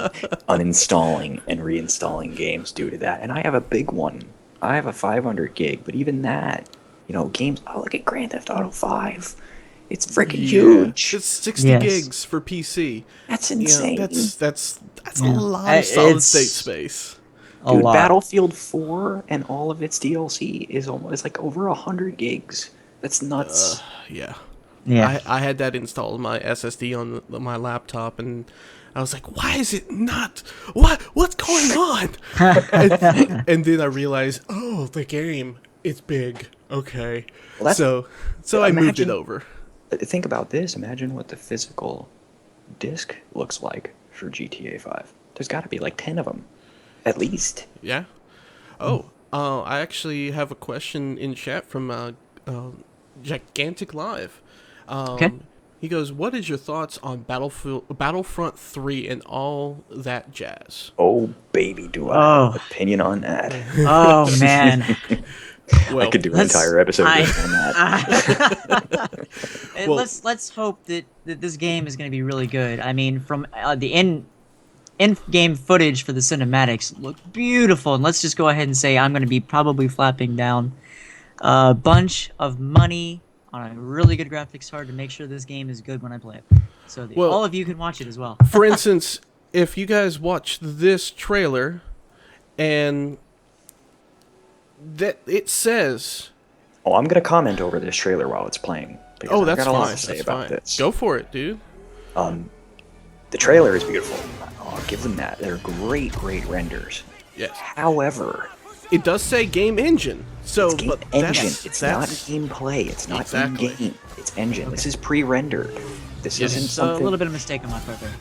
uninstalling and reinstalling games due to that. And I have a big one. I have a 500 gig, but even that, games. Oh, look at Grand Theft Auto 5. It's freaking huge. It's 60 gigs for PC. That's insane. That's a lot of solid state space. Dude, Battlefield 4 and all of its DLC is almost like over 100 gigs. That's nuts. Yeah. Yeah. I had that installed my SSD on my laptop, and I was like, "Why is it not? What's going on?" and then I realized, oh, the game, it's big. Okay, Well, so I moved it over. Think about this. Imagine what the physical disc looks like for GTA 5. There's got to be like 10 of them, at least. Yeah. Oh, I actually have a question in chat from Gigantic Live. Okay. He goes, "What is your thoughts on Battlefront 3 and all that jazz?" Oh, baby, do I have an opinion on that. Oh, man. Well, I could do an entire episode just on that. And let's hope that this game is going to be really good. I mean, from the in-game footage for the cinematics look beautiful, and let's just go ahead and say I'm going to be probably flapping down a bunch of money on a really good graphics card to make sure this game is good when I play it. So that all of you can watch it as well. For instance, if you guys watch this trailer and that it says... Oh, I'm going to comment over this trailer while it's playing. Oh, that's I've got a lot fine. to say That's about fine. this. Go for it, dude. The trailer is beautiful. I'll give them that. They're great renders. Yes. However... It does say game engine. So, It's game but engine. that's, It's that's, not gameplay. It's not Exactly. in-game. It's engine. This is pre-rendered. This Yes. isn't So a something... little bit of mistake on my part there.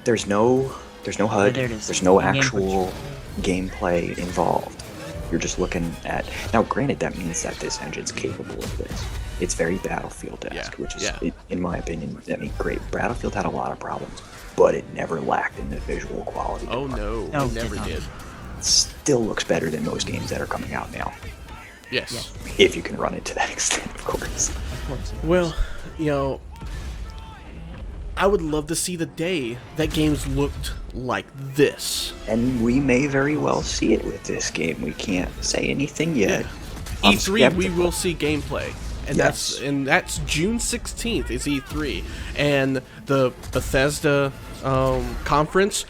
There's no HUD. there it is. There's no In-game actual gameplay involved. You're just looking at... Now, granted, that means that this engine's capable of this. It's very Battlefield-esque, which is, in my opinion, great. Battlefield had a lot of problems, but it never lacked in the visual quality. Oh, no. No, it it never did not. did. It still looks better than most games that are coming out now. Yes. If you can run it to that extent, of course. Of course. Well, I would love to see the day that games looked like this. And we may very well see it with this game. We can't say anything yet. I'm E3, we skeptical. will see gameplay. And Yes. that's June 16th is E3. And the Bethesda conference,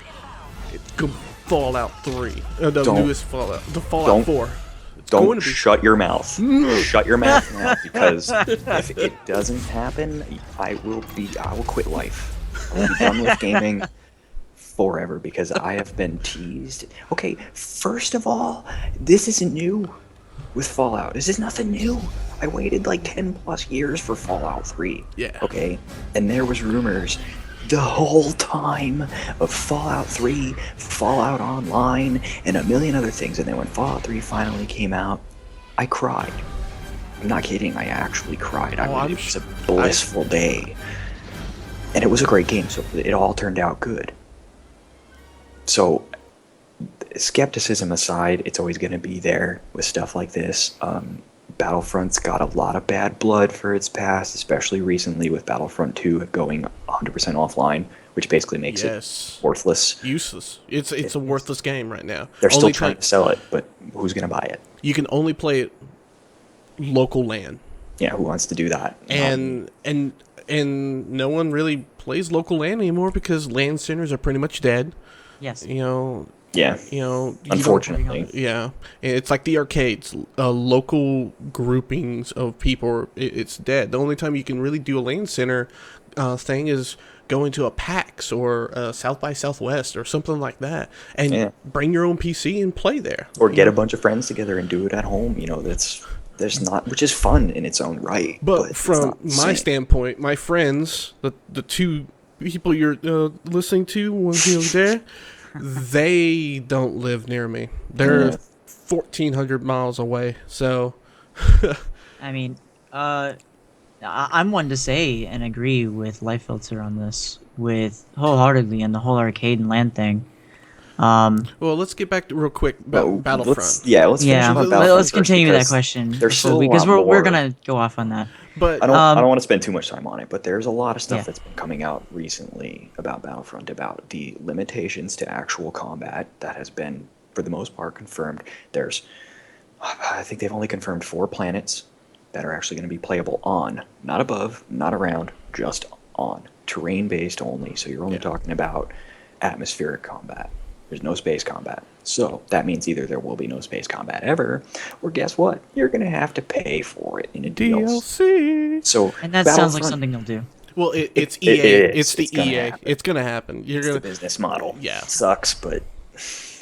Fallout 3. The Don't- newest Fallout. The Fallout don't- 4. It's going Don't to be shut your mouth. Shut your mouth now, because if it doesn't happen, I will quit life. I will be done with gaming forever because I have been teased. Okay, first of all, this isn't new with Fallout. This is nothing new. I waited like 10 plus years for Fallout 3. Yeah. Okay, and there was rumors the whole time of Fallout 3, Fallout Online, and a million other things. And then when Fallout 3 finally came out, I cried. I'm not kidding. I actually cried. I'm it was a blissful day. And it was a great game, so it all turned out good. So, skepticism aside, it's always going to be there with stuff like this. Battlefront's got a lot of bad blood for its past, especially recently with Battlefront 2 going 100% offline, which basically makes it worthless. Useless. It's a worthless game right now. They're Only still trying to sell it, but who's going to buy it? You can only play it local LAN. Yeah, who wants to do that? And no one really plays local LAN anymore because LAN centers are pretty much dead. Yes. Yeah. You know, you don't- Unfortunately. yeah, it's like the arcades. Local groupings of people, it's dead. The only time you can really do a LAN center thing is going to a PAX or South by Southwest or something like that, and Yeah. bring your own PC and play there. Or You get a know? bunch of friends together and do it at home. You know, there's not, which is fun in its own right. But it's from not the my same. standpoint, my friends, the two people you're listening to, one over there, they don't live near me. They're Yeah. 1,400 miles away. So, I mean, I'm one to say and agree with Life Filter on this, with wholeheartedly and the whole arcade and LAN thing. well, let's get back to real quick about Well, Battlefront. Let's finish up on Battlefront Let's first, continue that because question There's still a because lot we're more. gonna go off on that. But I don't want to spend too much time on it, but there's a lot of stuff Yeah. that's been coming out recently about Battlefront, about the limitations to actual combat that has been, for the most part, confirmed. I think they've only confirmed 4 planets that are actually going to be playable on, not above, not around, just on. Terrain-based only, so you're only Yeah. talking about atmospheric combat. There's no space combat. So that means either there will be no space combat ever, or guess what? You're going to have to pay for it in a DLC. DLC. So And that sounds like Battlefront- something they'll do. Well, it's It EA. is. It's the It's gonna EA. happen. It's gonna happen. You're It's gonna. the business model. Yeah. Sucks, but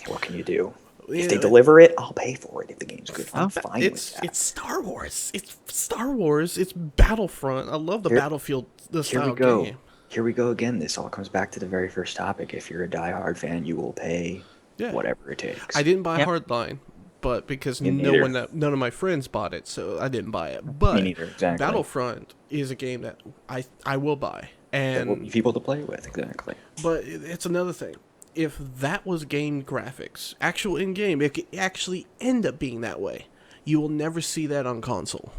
what can you do? If they Yeah. deliver it, I'll pay for it. If the game's good, I'm fine It's with that. it's Star Wars. It's Star Wars. It's Battlefront. I love the Here- Battlefield the Here style we go. game. Here we go again. This all comes back to the very first topic. If you're a diehard fan, you will pay Yeah. whatever it takes. I didn't buy Yep. Hardline, but because Me none neither. of my friends bought it, so I didn't buy it. But Me neither, exactly. Battlefront is a game that I will buy, There will be and people to play with, exactly. but it's another thing. If that was game graphics, actual in game, it could actually end up being that way. You will never see that on console.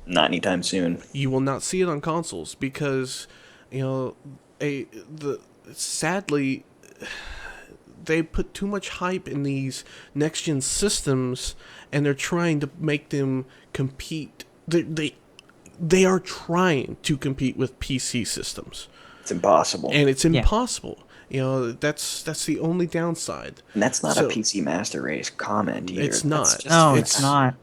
Not anytime soon. You will not see it on consoles because, you know, sadly they put too much hype in these next gen systems, and they're trying to make them compete. They are trying to compete with PC systems, It's impossible. and it's Yeah. impossible. You know, that's the only downside. And that's not So- a PC Master Race comment either. It's That's not. just- No, it's- it's not.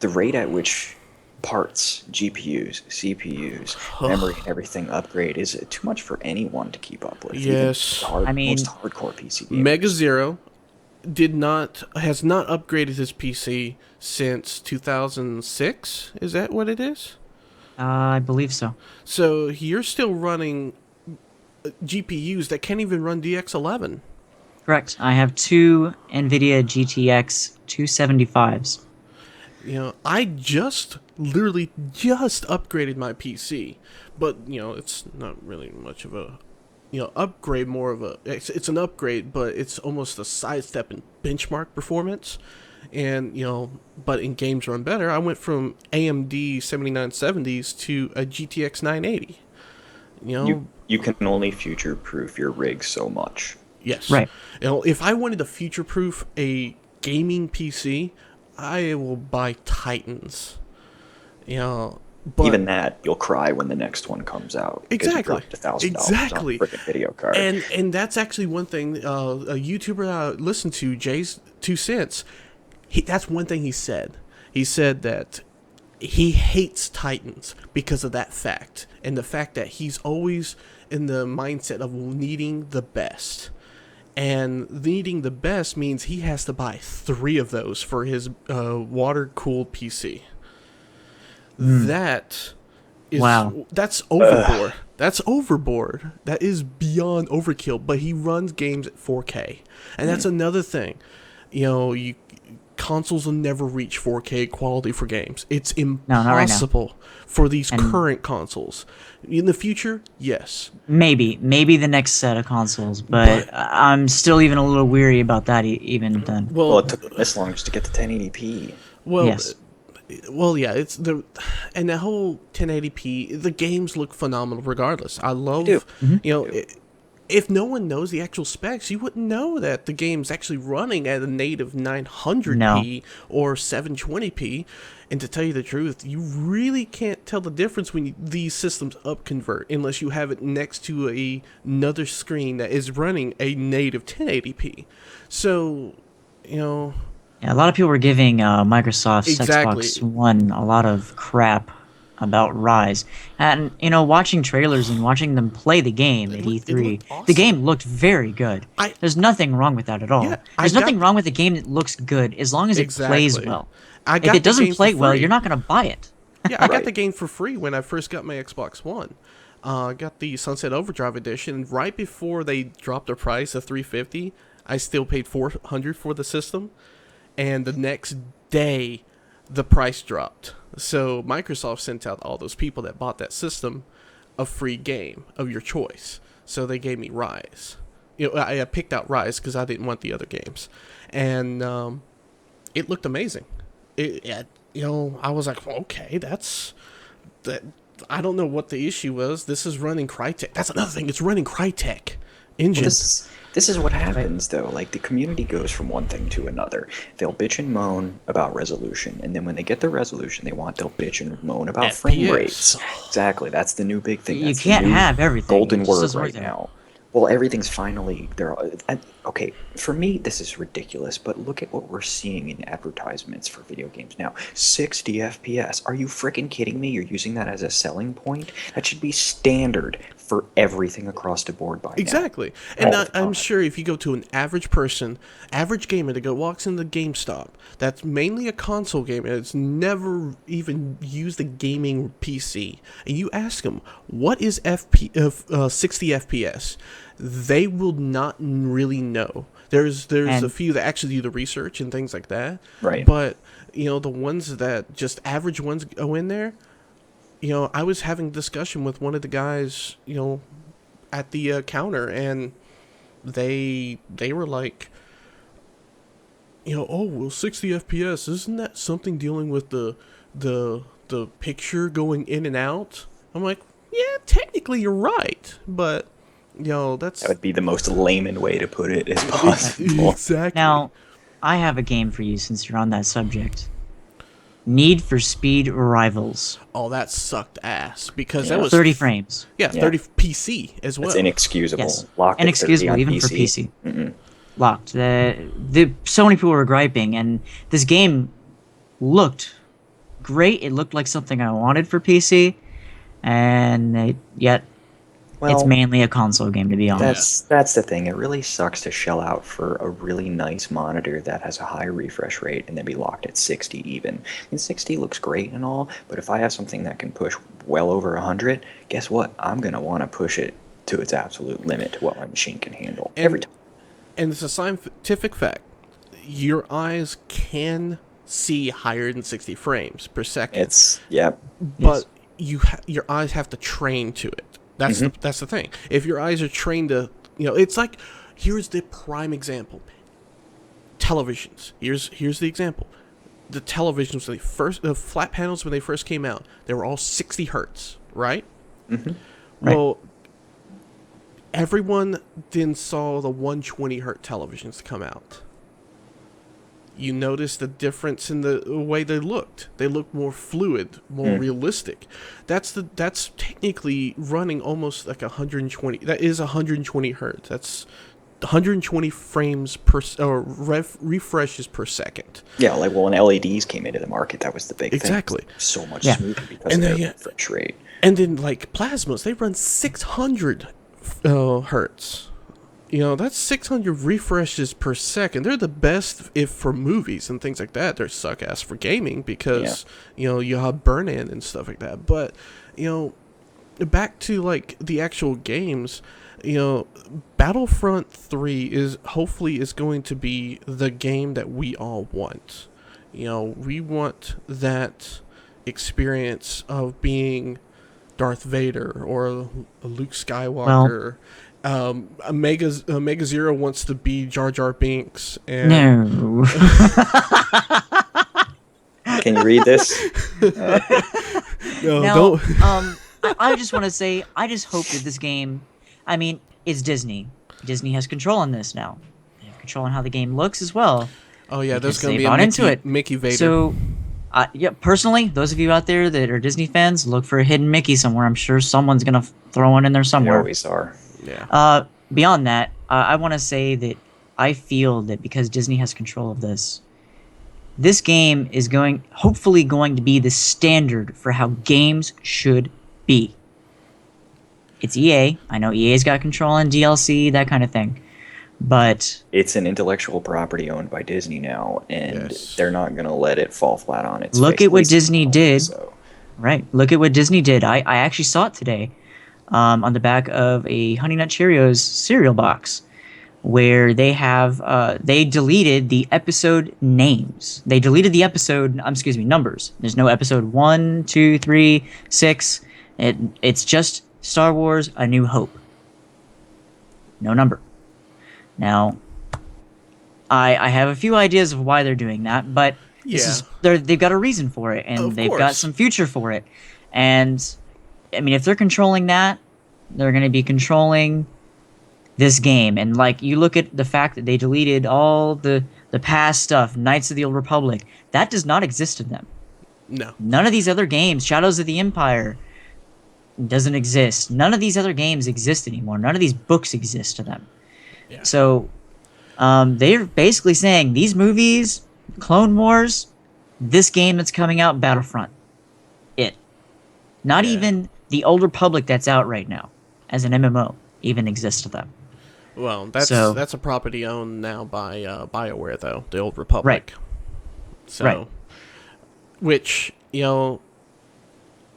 The rate at which parts, GPUs, CPUs, memory, and everything upgrade is too much for anyone to keep up with. even Yes. I mean- most hardcore PC gamers. MegaZero has not upgraded his PC since 2006. Is that what it is? I believe so. So you're still running GPUs that can't even run DX11. Correct. I have 2 NVIDIA GTX 275s. You know, I literally just upgraded my PC, but you know, it's not really much of a, upgrade. More of a, it's an upgrade, but it's almost a sidestep in benchmark performance. And but in games run better. I went from AMD 7970s to a GTX 980. You can only future-proof your rig so much. Yes. Right. If I wanted to future-proof a gaming PC, I will buy Titans. But Even that, you'll cry when the next one comes out. because you Exactly. dropped $1,000 Exactly. on a freaking video card. and that's actually one thing a YouTuber I listened to, Jay's 2 Cents, that's one thing he said. He said that he hates Titans because of that fact, and the fact that he's always in the mindset of needing the best. And needing the best means he has to buy 3 of those for his water-cooled PC. That is... Wow. That's overboard. That's overboard. That is beyond overkill. But he runs games at 4K. And that's another thing. Consoles will never reach 4K quality for games. It's not right now. impossible for these And- current consoles. In the future, yes. Maybe the next set of consoles, but I'm still even a little weary about that even then. well, it took this long just to get to 1080p. Well, Yes. well, yeah, it's and the whole 1080p. The games look phenomenal, regardless. I love, do. you know, if no one knows the actual specs, you wouldn't know that the game's actually running at a native 900p or 720p. And to tell you the truth, you really can't tell the difference when these systems upconvert unless you have it next to another screen that is running a native 1080p. So, Yeah, a lot of people were giving Microsoft's Exactly. Xbox One a lot of crap about Rise. And, watching trailers and watching them play the game at It E3, looked awesome. the game looked very good. There's nothing wrong with that at all. Yeah, There's nothing wrong with a game that looks good as long as it plays Exactly. well. I If got it the doesn't game play for well, free. you're not going to buy it. Yeah, I got Right. the game for free when I first got my Xbox One. I got the Sunset Overdrive edition. Right before they dropped the price of $350, I still paid $400 for the system, and the next day, the price dropped. So Microsoft sent out all those people that bought that system a free game of your choice. So they gave me Rise. I picked out Rise because I didn't want the other games, and it looked amazing. I was like, okay, that's that. I don't know what the issue was. This is running Crytek. That's another thing. It's running Crytek engine. This is what happens, though. Like, the community goes from one thing to another. They'll bitch and moan about resolution, and then when they get the resolution they want, they'll bitch and moan about frame FPS. rates. Exactly. That's the new big thing. You That's the can't new have everything. golden It just word doesn't work right that now. Well, everything's finally there. Okay, for me, this is ridiculous. But look at what we're seeing in advertisements for video games now: 60 FPS. Are you freaking kidding me? You're using that as a selling point? That should be standard for everything across the board by now. Exactly. And All the I'm time. sure if you go to an average person, average gamer that walks into GameStop, that's mainly a console gamer, that's never even used a gaming PC, and you ask them, what is 60 FPS? They will not really know. There's And- a few that actually do the research and things like that. Right. But, the ones that just average ones go in there, I was having a discussion with one of the guys, at the counter, and they were like, oh, well, 60 FPS, isn't that something dealing with the picture going in and out? I'm like, yeah, technically you're right, but that's That would be the most layman way to put it as possible. exactly. Now, I have a game for you since you're on that subject. Need for Speed Rivals. Oh, that sucked ass because Yeah. that was 30 frames. Yeah, 30 PC as well. It's inexcusable. Yes. Locked at 30 Inexcusable, on even for PC. PC. Locked. So many people were griping, and this game looked great. It looked like something I wanted for PC, and yet it's Well, mainly a console game, to be honest. That's the thing. It really sucks to shell out for a really nice monitor that has a high refresh rate and then be locked at 60 even. I mean, 60 looks great and all, but if I have something that can push well over 100, guess what? I'm going to want to push it to its absolute limit to what my machine can handle every time. And it's a scientific fact. Your eyes can see higher than 60 frames per second. But your eyes have to train to it. That's the thing. If your eyes are trained to, it's like, here's the prime example. Televisions. Here's the example. The televisions, the flat panels when they first came out, they were all 60 hertz, right? Mm-hmm. Well, everyone then saw the 120 hertz televisions come out. You notice the difference in the way they looked. They looked more fluid, more realistic. That's technically running almost like 120. That is 120 hertz. That's 120 frames per or refreshes per second. Yeah, like when LEDs came into the market, that was the big Exactly. thing. So much Yeah. smoother because And of then, their yeah. refresh rate. And then like plasmas, they run 600 hertz. That's 600 refreshes per second. They're the best if for movies and things like that. They're suck ass for gaming because, you have burn-in and stuff like that. But, back to like the actual games, Battlefront 3 is going to be the game that we all want. We want that experience of being Darth Vader or Luke Skywalker. Mega Zero wants to be Jar Jar Binks. And No. Can you read this? No, Now, don't. I just want to say, I just hope that this game, I mean, it's Disney. Disney has control on this now. They have control on how the game looks as well. Oh yeah, there's because gonna they be a bought into Mickey, it. Mickey Vader. So, yeah, personally, those of you out there that are Disney fans, look for a hidden Mickey somewhere. I'm sure someone's gonna throw one in there They somewhere. always are. yeah. Beyond that, I want to say that I feel that because Disney has control of this game is hopefully going to be the standard for how games should be. It's EA. I know EA's got control on DLC, that kind of thing. But It's an intellectual property owned by Disney now, and Yes. they're not going to let it fall flat on its Look face. at what least Disney now, did. So. right, look at what Disney did. I actually saw it today on the back of a Honey Nut Cheerios cereal box, where they deleted the episode names. They deleted the numbers. There's no episode 1, 2, 3, 6. It's just Star Wars: A New Hope. No number. Now, I have a few ideas of why they're doing that, but they've got a reason for it, and Of they've got course. some future for it. And I mean, if they're controlling that, they're going to be controlling this game. And like, you look at the fact that they deleted all the past stuff, Knights of the Old Republic, that does not exist in them. No. None of these other games, Shadows of the Empire, doesn't exist. None of these other games exist anymore. None of these books exist to them. Yeah. So they're basically saying these movies, Clone Wars, this game that's coming out, Battlefront, not Yeah. even the Old Republic that's out right now as an MMO even exists to them. Well, that's So- a property owned now by BioWare, though, the Old Republic. Right. So, Right. which,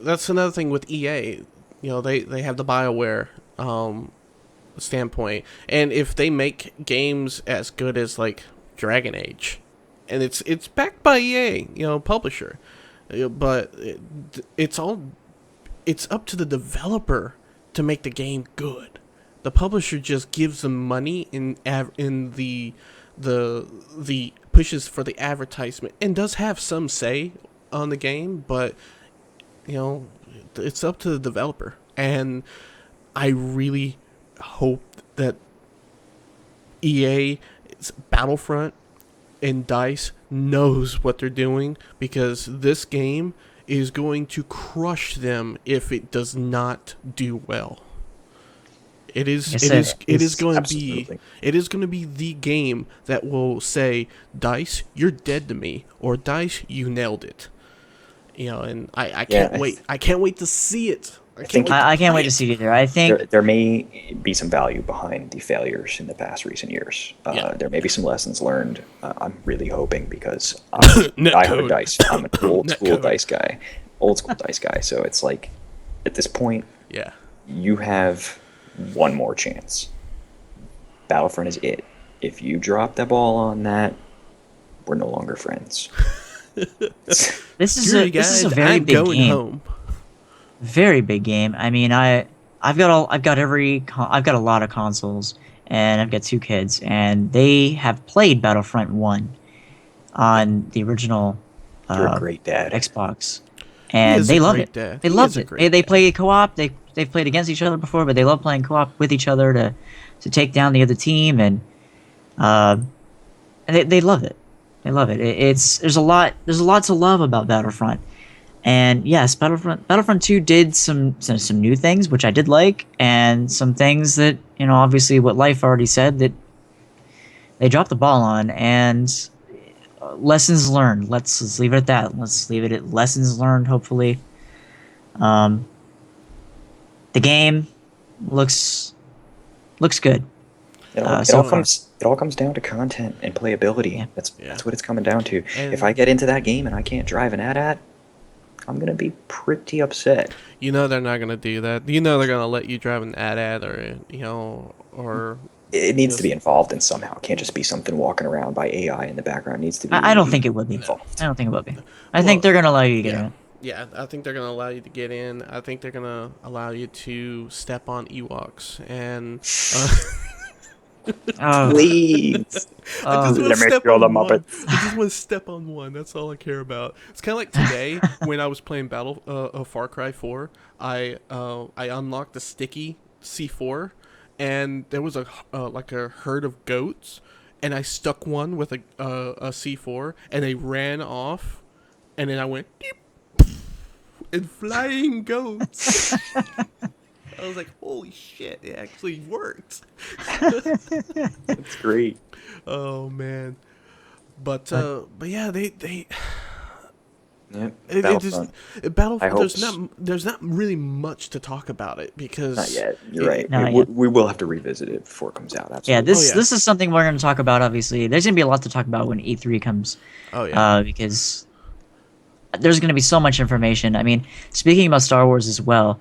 that's another thing with EA. They have the BioWare standpoint, and if they make games as good as like Dragon Age, and it's backed by EA, publisher, but it's up to the developer to make the game good. The publisher just gives them money in the pushes for the advertisement, and does have some say on the game, but it's up to the developer. And I really hope that EA's Battlefront and DICE knows what they're doing, because this game is going to crush them if it does not do well. It is Yes, it is it's going to be absolutely. it is going to be the game that will say, DICE, you're dead to me, or DICE, you nailed it. And I can't Yeah, wait. I can't wait to see it. think I can't play wait to it. see it either. I think There may be some value behind the failures in the past recent years. Yeah. There may be some lessons learned. I'm really hoping, because I'm a Netcode. diehard dice. I'm an old school Netcode. dice guy. Old school dice guy. So it's like, at this point, Yeah. you have one more chance. Battlefront is it. If you drop the ball on that, we're no longer friends. this is Screw you this is a guys, very I'm big going game. home. Very big game. I mean, I've got a lot of consoles, and I've got 2 kids, and they have played Battlefront 1 on the original You're a great dad. Xbox, He and is they a love great it. dad. They He love is a it. great They dad. play co-op. They've played against each other before, but they love playing co-op with each other to take down the other team, and they love it. They love it. There's a lot to love about Battlefront. And yes, Battlefront 2 did some new things, which I did like, and some things that, obviously what Life already said that they dropped the ball on, and lessons learned. Let's leave it at that. Let's leave it at lessons learned, hopefully. The game looks good. It all, so far. it all comes down to content and playability. Yeah. That's what it's coming down to. And- If I get into that game and I can't drive an AT-AT, I'm gonna be pretty upset. They're not gonna do that. They're gonna let you drive an AT-AT, or It needs to be involved in somehow. It can't just be something walking around by AI in the background. It needs to be. I don't think it would be. involved. I don't think it would be. I think they're gonna allow you to get in. Yeah, I think they're gonna allow you to get in. I think they're gonna allow you to step on Ewoks, and Oh, Please. I just oh, want to Let me step throw on them one. up I just want to step on one. That's all I care about. It's kind of like today when I was playing Far Cry 4. I unlocked the sticky C4, and there was a like a herd of goats, and I stuck one with a C4, and they ran off, and then I went deep, and flying goats. I was like, holy shit, it actually worked. That's great. Oh man. But yeah, they Yep. Battlefront. Battlefront. There's not really much to talk about it because Not yet. You're right. Not we, yet. we will have to revisit it before it comes out. Absolutely. Yeah, this yeah. this is something we're going to talk about. Obviously, there's going to be a lot to talk about when E3 comes. Oh yeah. Because there's going to be so much information. I mean, speaking about Star Wars as well,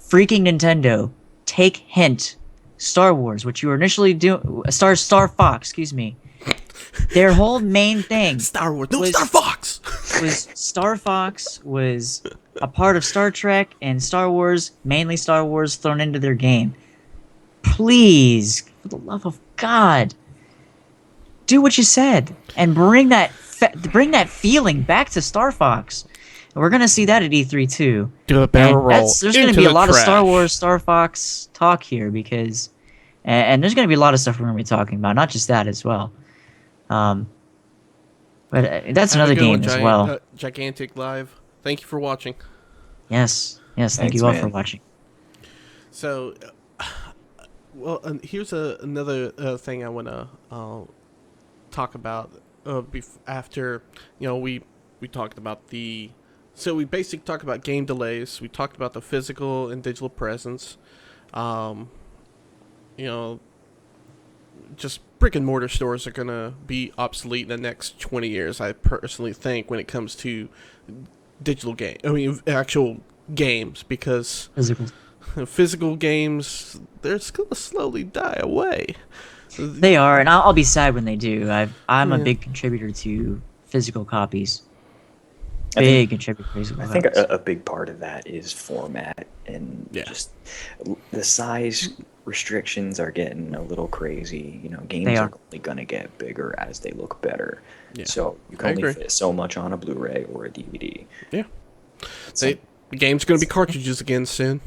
freaking Nintendo, take hint, Star Wars, which you were initially doing, Star Fox, excuse me. Their whole main thing Star Wars. No, was- Star Fox. was Star Fox was a part of Star Trek and Star Wars, mainly Star Wars, thrown into their game. Please, for the love of God, do what you said and bring that feeling back to Star Fox. And we're gonna see that at E3 too. Do a barrel roll. There's gonna be a lot of Star Wars, Star Fox talk here because, and there's gonna be a lot of stuff we're gonna be talking about, not just that as well. But that's another game as well. Gigantic Live. Thank you for watching. Yes, thank Thanks, you all for man. watching. So, well, here's another thing I want to talk about after, we talked about so we basically talked about game delays. We talked about the physical and digital presence. Just brick and mortar stores are going to be obsolete in the next 20 years, I personally think, when it comes to actual games, because physical games, they're going to slowly die away. They are, and I'll be sad when they do. I'm a big contributor to physical copies. Big contributor to physical I copies. think a big part of that is format and just the size restrictions are getting a little crazy. Games They are are. only going to get bigger as they look better. Yeah. So you I can only agree. fit so much on a Blu-ray or a DVD. Yeah. The game's going to be cartridges again soon.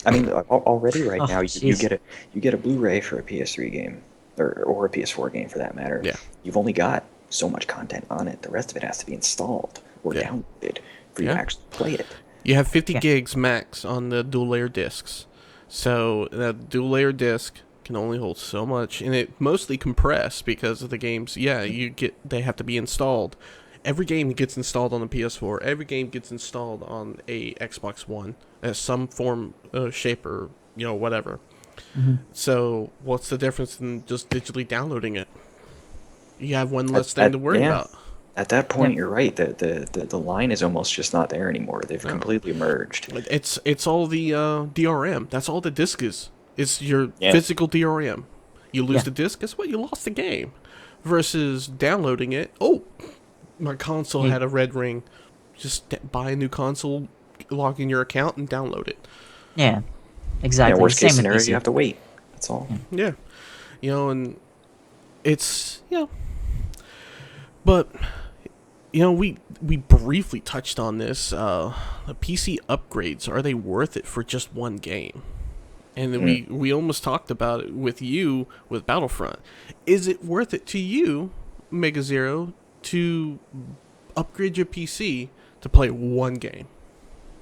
I mean, already right Oh, now, you jeez. get a Blu-ray for a PS3 game, or a PS4 game for that matter. Yeah. You've only got so much content on it. The rest of it has to be installed or Yeah. downloaded for you Yeah. to actually play it. You have 50 Yeah. gigs max on the dual layer discs. So that dual layer disc can only hold so much, and it mostly compressed because of the games. Yeah, they have to be installed. Every game gets installed on the PS4. Every game gets installed on a Xbox One as some form, shape, or whatever. Mm-hmm. So what's the difference in just digitally downloading it? You have one less thing to worry about. At that point, you're right. The line is almost just not there anymore. They've completely merged. It's all the DRM. That's all the disc is. It's your Yeah. physical DRM. You lose Yeah. the disc, guess what? You lost the game. Versus downloading it. Oh, my console had a red ring. Just buy a new console, log in your account, and download it. Yeah, exactly. Yeah, worst Same case with scenario, PC. you have to wait. That's all. Yeah. And it's, But, we briefly touched on this. The PC upgrades, are they worth it for just one game? And then we almost talked about it with Battlefront. Is it worth it to you, MegaZero, to upgrade your PC to play one game?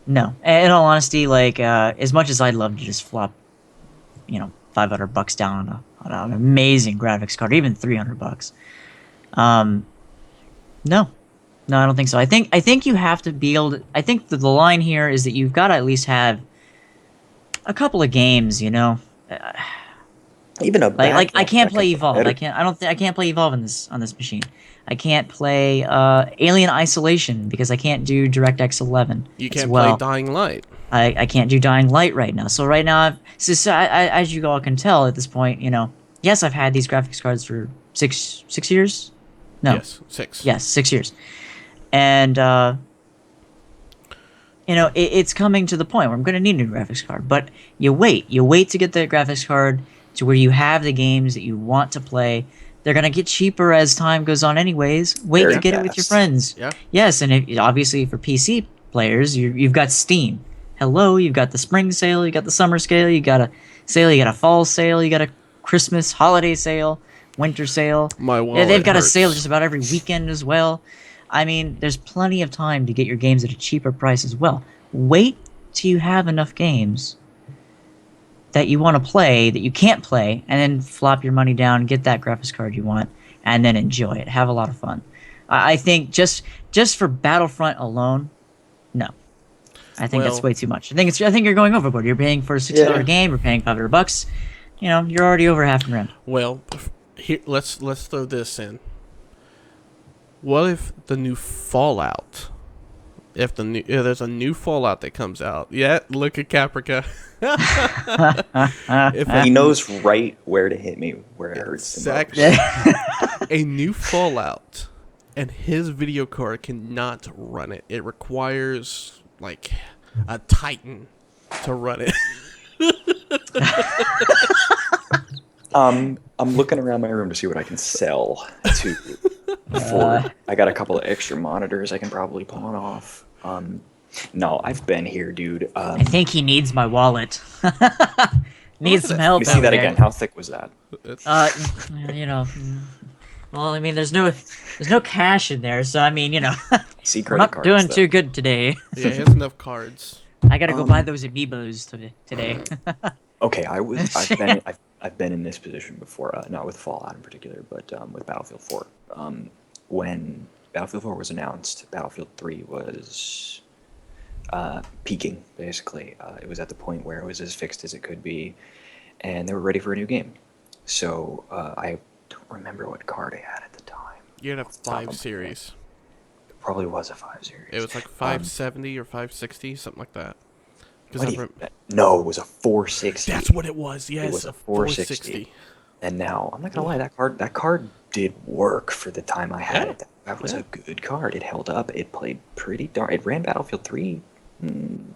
No, in all honesty, as much as I'd love to just flop, $500 down on an amazing graphics card, even $300. No, I don't think so. I think you have to be able to. I think the line here is that you've got to at least have a couple of games. Even a Like I can't play Evolve. Evolve. I can't play Evolve on this machine. I can't play Alien Isolation because I can't do DirectX 11. You as can't well. play Dying Light. I can't do Dying Light right now. So right now, as you all can tell at this point, yes, I've had these graphics cards for six years. No. Yes, 6. Yes, 6 years. And it's coming to the point where I'm going to need a new graphics card. But you wait to get the graphics card to where you have the games that you want to play. They're going to get cheaper as time goes on anyways. Wait Very to get it with your fast. friends. Yeah. Yes, and obviously for PC players, you've got Steam. hello, you've got the spring sale, you got the summer sale, you got a sale, you got a fall sale, you got a Christmas holiday sale, winter sale. My Yeah, wallet they've got a hurts. sale just about every weekend as well. I mean, there's plenty of time to get your games at a cheaper price as well. Wait till you have enough games that you want to play, that you can't play, and then flop your money down, get that graphics card you want, and then enjoy it. Have a lot of fun. I think just for Battlefront alone, no. I think that's Well- way too much. I think you're going overboard. You're paying for a $60 game, you're paying $500. You know, you're already over half a grand. Well, here, let's throw this in. What if the new Fallout? If there's a new Fallout that comes out, yeah, look at Caprica. He knows right where to hit me, where it hurts the most. Exactly. A new Fallout, and his video card cannot run it. It requires like a Titan to run it. I'm looking around my room to see what I can sell to. I got a couple of extra monitors I can probably pawn off. No, I've been here, dude. I think he needs my wallet. Needs some help. Let me see over that there. again. How thick was that? You know. Well, I mean, there's no cash in there, so I mean, you know, See we're credit not cards, doing though. too good today. Yeah, he has enough cards. I gotta go buy those amiibos today. Okay, I've been in this position before, not with Fallout in particular, but with Battlefield 4. When Battlefield 4 was announced, Battlefield 3 was peaking, basically. It was at the point where it was as fixed as it could be, and they were ready for a new game. So I don't remember what card I had at the time. You had a Off the top of 5 my series. It probably was a 5 series. It was like 570 or 560, something like that. No, it was a 460. That's what it was. Yes, It was a a 460. And now, I'm not gonna lie, that card did work for the time I had Yeah. it. That was a good card. It held up. It played pretty darn. It ran Battlefield 3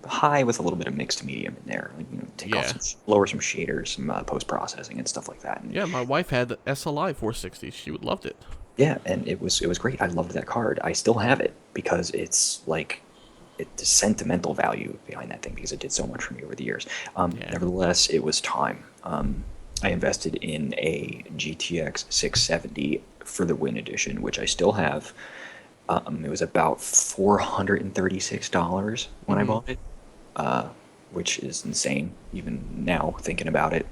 high with a little bit of mixed medium in there. Like, take off lower some shaders, some post processing and stuff like that. And Yeah, my wife had the SLI 460. She would loved it. yeah, and it was great. I loved that card. I still have it because it's like the sentimental value behind that thing because it did so much for me over the years. Nevertheless, it was time. I invested in a GTX 670 for the Win Edition, which I still have. It was about $436 when I bought it, which is insane, even now thinking about it.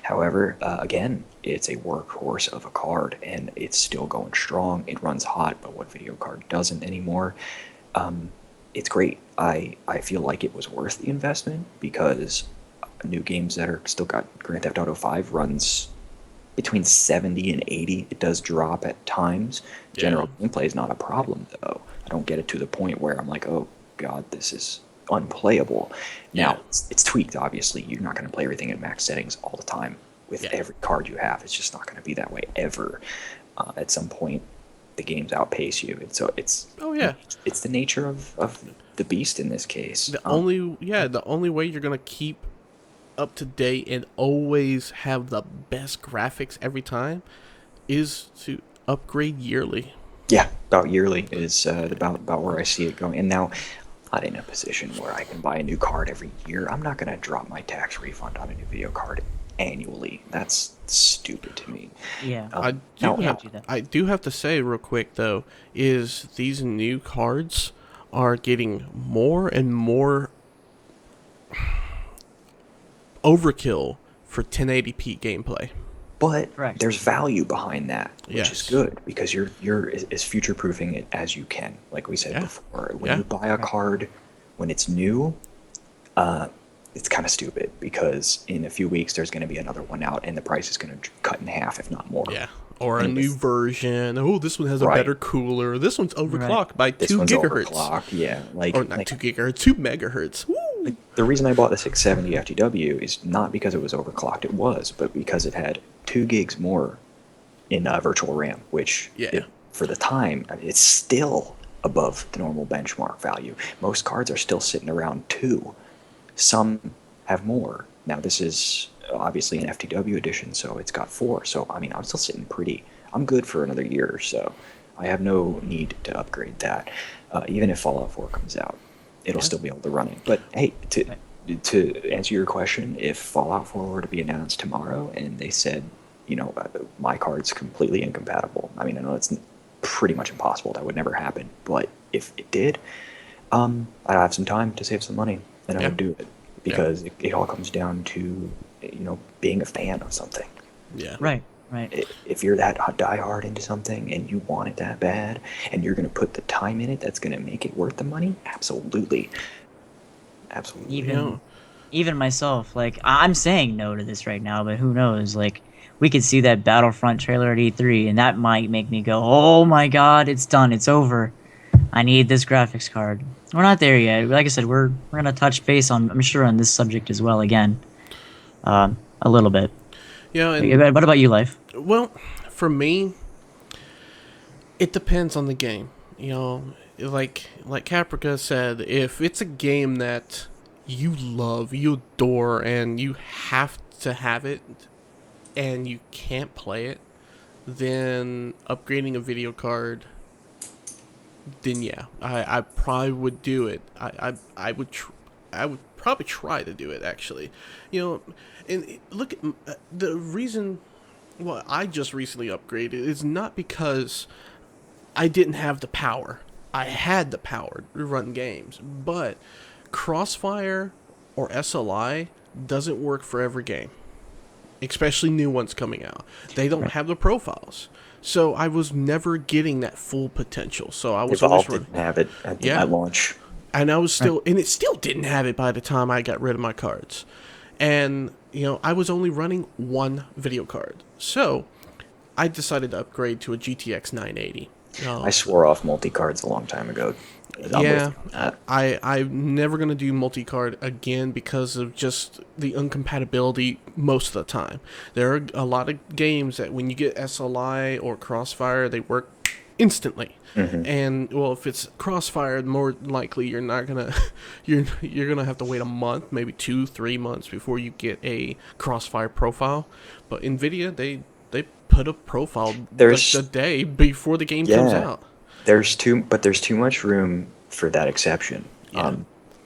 However, again, it's a workhorse of a card, and it's still going strong. It runs hot, but what video card doesn't anymore? It's great. I feel like it was worth the investment because new games that are still got Grand Theft Auto 5 runs between 70 and 80. It does drop at times. General gameplay is not a problem, though. I don't get it to the point where I'm like, oh, God, this is unplayable. Now, it's tweaked, obviously. You're not going to play everything at max settings all the time with every card you have. It's just not going to be that way ever. At some point, the games outpace you. And so it's it's the nature of the beast in this case. The only way you're going to keep up to date and always have the best graphics every time is to upgrade yearly. Yeah, about yearly is about where I see it going. And now, I'm not in a position where I can buy a new card every year. I'm not going to drop my tax refund on a new video card annually. That's stupid to me. Yeah. I do have to say real quick though, is these new cards are getting more and more overkill for 1080p gameplay. But Correct. there's value behind that, which is Yes. good because you're as future-proofing it as you can. Like we said before, when you buy a card when it's new, it's kind of stupid because in a few weeks there's going to be another one out and the price is going to cut in half, if not more. Yeah. Or a new version. Oh, this one has a better cooler. This one's overclocked by 2 This one's gigahertz. overclocked, yeah. Or not 2 gigahertz, 2 megahertz. Woo! The reason I bought the 670 FTW is not because it was overclocked. It was, but because it had 2 gigs more in virtual RAM, which for the time, it's still above the normal benchmark value. Most cards are still sitting around 2. Some have more. Now, this is obviously an FTW edition, so it's got 4. So, I mean, I'm still sitting pretty. I'm good for another year or so. I have no need to upgrade that, even if Fallout 4 comes out. it'll Yeah. still be able to run it. But hey, to answer your question, if Fallout 4 were to be announced tomorrow and they said, my card's completely incompatible, I mean, I know it's pretty much impossible. That would never happen. But if it did, I'd have some time to save some money, and I Yeah. would do it because it all comes down to, being a fan of something. Yeah. Right. If you're that diehard into something and you want it that bad, and you're going to put the time in it, that's going to make it worth the money. Absolutely. Even myself, like I'm saying no to this right now, but who knows? Like we could see that Battlefront trailer at E3, and that might make me go, "Oh my God, it's done, it's over. I need this graphics card." We're not there yet. Like I said, we're gonna touch base on, I'm sure, on this subject as well again, a little bit. Yeah. And What about you, Life? well, for me, it depends on the game. Like Caprica said, if it's a game that you love, you adore, and you have to have it, and you can't play it, then upgrading a video card, then yeah, I probably would do it. I would probably try to do it, actually. And look at the reason why I just recently upgraded is not because I didn't have the power. I had the power to run games, but Crossfire or SLI doesn't work for every game, especially new ones coming out. They don't have the profiles, so I was never getting that full potential. So I was Evolve always didn't have it at launch. and I was still, and it still didn't have it by the time I got rid of my cards. And I was only running one video card, so I decided to upgrade to a GTX 980. I swore off multi-cards a long time ago. I'm never going to do multi-card again because of just the incompatibility most of the time. There are a lot of games that when you get SLI or Crossfire, they work instantly. Mm-hmm. And well, if it's Crossfire, more likely you're not gonna you're gonna have to wait a month, maybe 2-3 months before you get a Crossfire profile. But Nvidia, they put a profile the day before the game comes out. There's too much room for that exception. Yeah.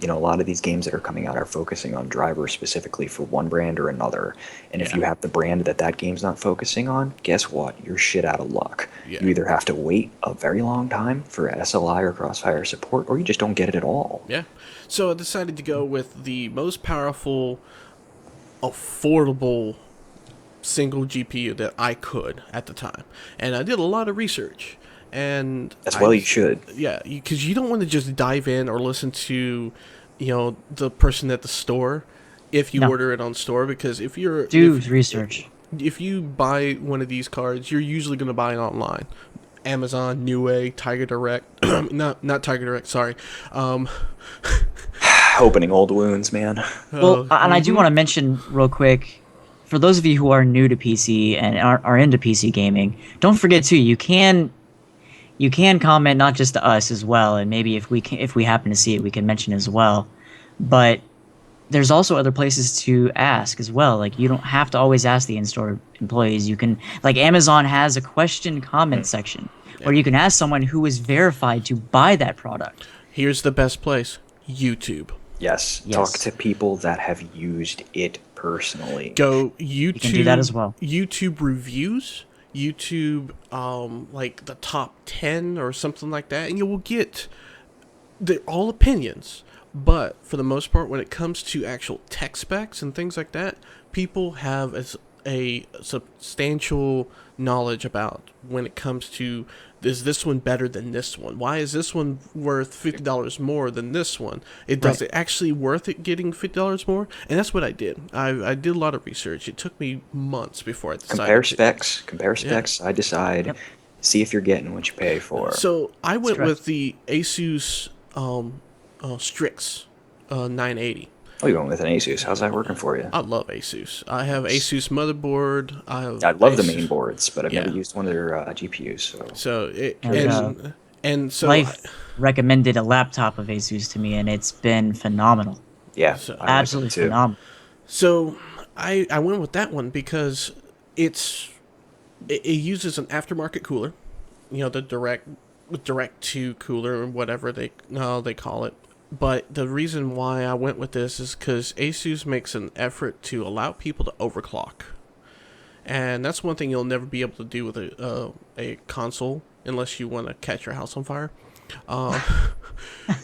A lot of these games that are coming out are focusing on drivers specifically for one brand or another. And if you have the brand that game's not focusing on, guess what? You're shit out of luck. Yeah. You either have to wait a very long time for SLI or Crossfire support, or you just don't get it at all. Yeah. So I decided to go with the most powerful, affordable single GPU that I could at the time. And I did a lot of research. And You should. Yeah, because you don't want to just dive in or listen to, the person at the store if you order it on store, because if you're research. If you buy one of these cards, you're usually going to buy it online. Amazon, Newegg, Tiger Direct, not Tiger Direct, sorry. Opening old wounds, man. Well, and I do want to mention real quick, for those of you who are new to PC and are into PC gaming, don't forget too, you can comment not just to us as well, and maybe if we happen to see it, we can mention as well. But there's also other places to ask as well. Like, you don't have to always ask the in-store employees. You can, like, Amazon has a question comment section where you can ask someone who is verified to buy that product. Here's the best place: YouTube. Yes. Talk to people that have used it personally. Go YouTube. You can do that as well. YouTube reviews. YouTube, like the top 10 or something like that, and you will get they're all opinions. But for the most part, when it comes to actual tech specs and things like that, people have a substantial knowledge about when it comes to, is this one better than this one? Why is this one worth $50 more than this one? Does it actually worth it getting $50 more? And that's what I did. I did a lot of research. It took me months before I decided. Compare specs. I decide. See if you're getting what you pay for. So I went with the Asus Strix 980. Oh, you're going with an Asus. How's that working for you? I love Asus. I have Asus motherboard. I love the main boards, but I've never used one of their GPUs. So Life recommended a laptop of Asus to me, and it's been phenomenal. Yeah, Absolutely phenomenal. So I went with that one because it uses an aftermarket cooler, the direct to cooler or whatever they call it. But the reason why I went with this is because Asus makes an effort to allow people to overclock. And that's one thing you'll never be able to do with a console unless you want to catch your house on fire.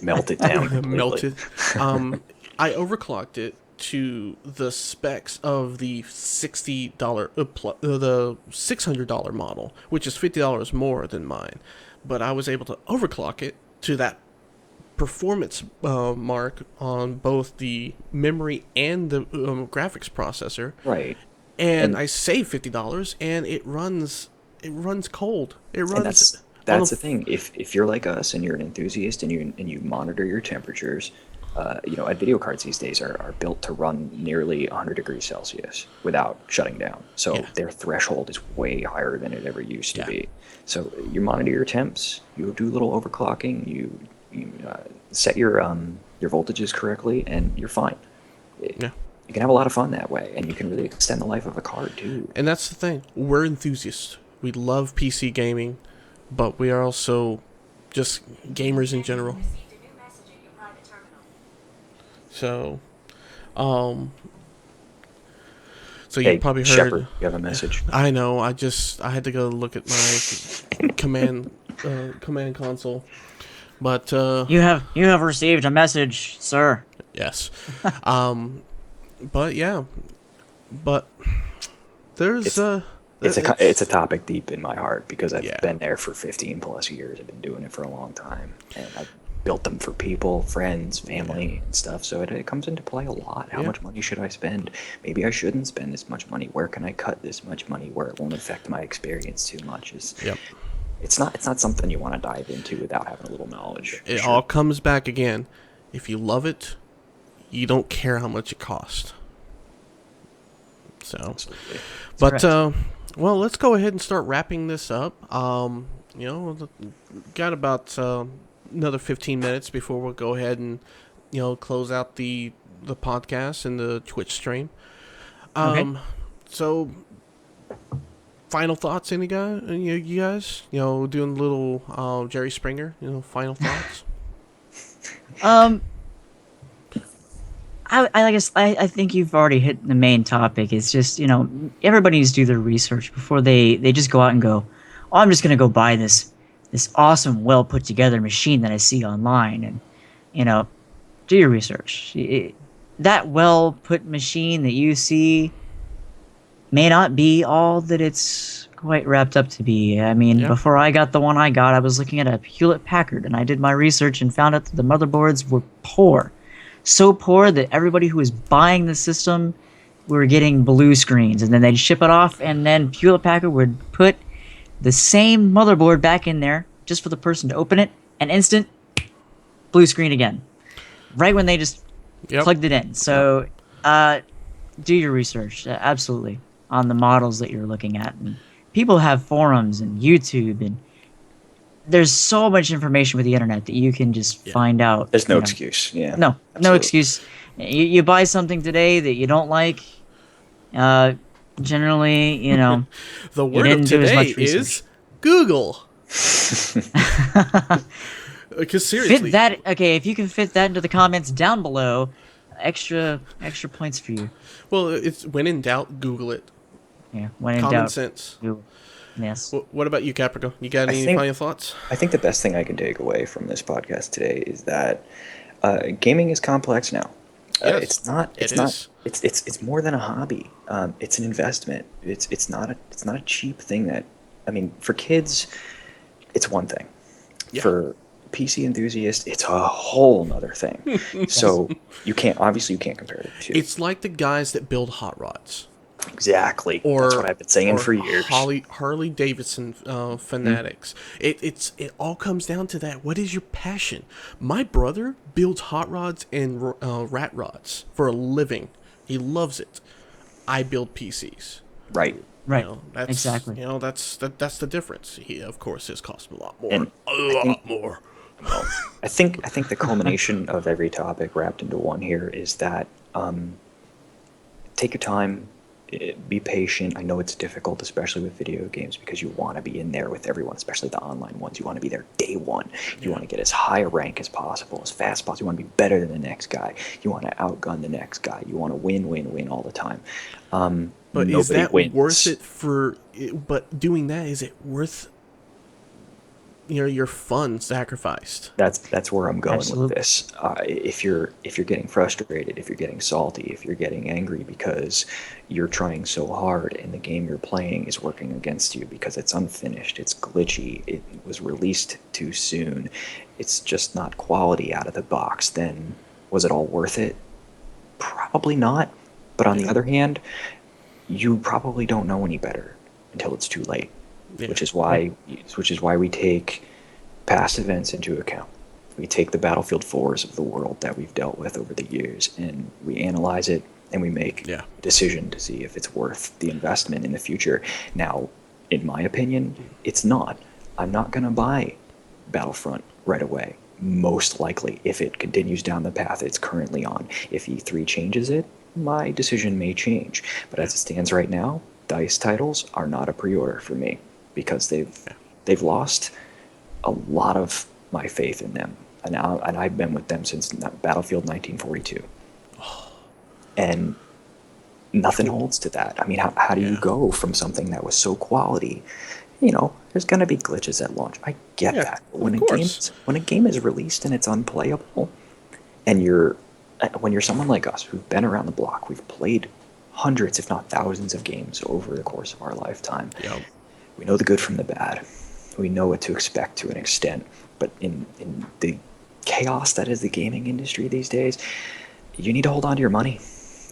Melt it down. Melted. I overclocked it to the specs of the the $600 model, which is $50 more than mine. But I was able to overclock it to that performance mark on both the memory and the graphics processor. Right. And I saved $50, and it runs cold. It runs. That's the thing. If you're like us and you're an enthusiast and you monitor your temperatures, video cards these days are built to run nearly 100 degrees Celsius without shutting down. So their threshold is way higher than it ever used to be. So you monitor your temps, you do a little overclocking, you set your voltages correctly, and you're fine. You can have a lot of fun that way, and you can really extend the life of a card too. And that's the thing. We're enthusiasts. We love PC gaming, but we are also just gamers in general. So, you probably heard. Shepard, you have a message. I know. I had to go look at my command console, but You have received a message, sir. yes, but yeah, but there's It's a topic deep in my heart because I've been there for 15 plus years. I've been doing it for a long time, and I've built them for people, friends, family, and stuff. So it comes into play a lot. How much money should I spend? Maybe I shouldn't spend this much money. Where can I cut this much money where it won't affect my experience too much? It's not something you want to dive into without having a little knowledge. It all comes back again. If you love it, you don't care how much it costs. So, Absolutely. but well, let's go ahead and start wrapping this up. Got about another 15 minutes before we'll go ahead and close out the podcast and the Twitch stream. Okay. So final thoughts, you guys? Doing a little Jerry Springer, final thoughts? I think you've already hit the main topic. It's just, everybody needs to do their research before they just go out and go, oh, I'm just going to go buy this awesome, well put together machine that I see online. And, do your research. That well put machine that you see may not be all that it's quite wrapped up to be. I mean, before I got the one I got, I was looking at a Hewlett-Packard, and I did my research and found out that the motherboards were poor. So poor that everybody who was buying the system were getting blue screens, and then they'd ship it off, and then Hewlett-Packard would put the same motherboard back in there just for the person to open it, and instant blue screen again, right when they just plugged it in. So do your research, absolutely, on the models that you're looking at. And people have forums and YouTube, and there's so much information with the internet that you can just find out. There's no excuse. Yeah. No excuse. You buy something today that you don't like. Generally, The word of today is Google. Because seriously, fit that. Okay, if you can fit that into the comments down below, extra points for you. Well, it's when in doubt, Google it. Yeah, when in Common doubt, sense. Google. Yes. What about you, Caprico? You got any final thoughts? I think the best thing I can take away from this podcast today is that gaming is complex now. Yes, It's more than a hobby. It's an investment. It's not a cheap thing. That, I mean, for kids, it's one thing. Yeah. For PC enthusiasts, it's a whole nother thing. So you can't compare it to. It's like the guys that build hot rods. Exactly. That's what I've been saying for years. Harley Davidson fanatics. It all comes down to that. What is your passion? My brother builds hot rods and rat rods for a living. He loves it. I build PCs. Right. Right. That's, exactly. That's the difference. He, of course, his cost a lot more. And a lot more. I think the culmination of every topic wrapped into one here is that take your time. be patient. I know it's difficult, especially with video games, because you want to be in there with everyone, especially the online ones. You want to be there day one. You want to get as high a rank as possible, as fast as possible. You want to be better than the next guy. You want to outgun the next guy. You want to win all the time. But is that wins. worth it for? But doing that, is it worth? Your fun sacrificed. That's where I'm going Absolutely. with this. If you're getting frustrated, if you're getting salty, if you're getting angry because you're trying so hard and the game you're playing is working against you because it's unfinished, it's glitchy, it was released too soon, it's just not quality out of the box, then was it all worth it? Probably not. But on the other hand, you probably don't know any better until it's too late. Yeah. Which is why we take past events into account. We take the Battlefield 4s of the world that we've dealt with over the years, and we analyze it, and we make a decision to see if it's worth the investment in the future. Now, in my opinion, it's not. I'm not going to buy Battlefront right away, most likely, if it continues down the path it's currently on. If E3 changes it, my decision may change. But as it stands right now, DICE titles are not a pre-order for me, because they've lost a lot of my faith in them, and I've been with them since Battlefield 1942, and nothing holds to that. I mean, how do you go from something that was so quality? There's going to be glitches at launch. I get that. But when a game is released and it's unplayable, and when you're someone like us who've been around the block, we've played hundreds, if not thousands, of games over the course of our lifetime. Yep. We know the good from the bad. We know what to expect to an extent. But in the chaos that is the gaming industry these days, you need to hold on to your money.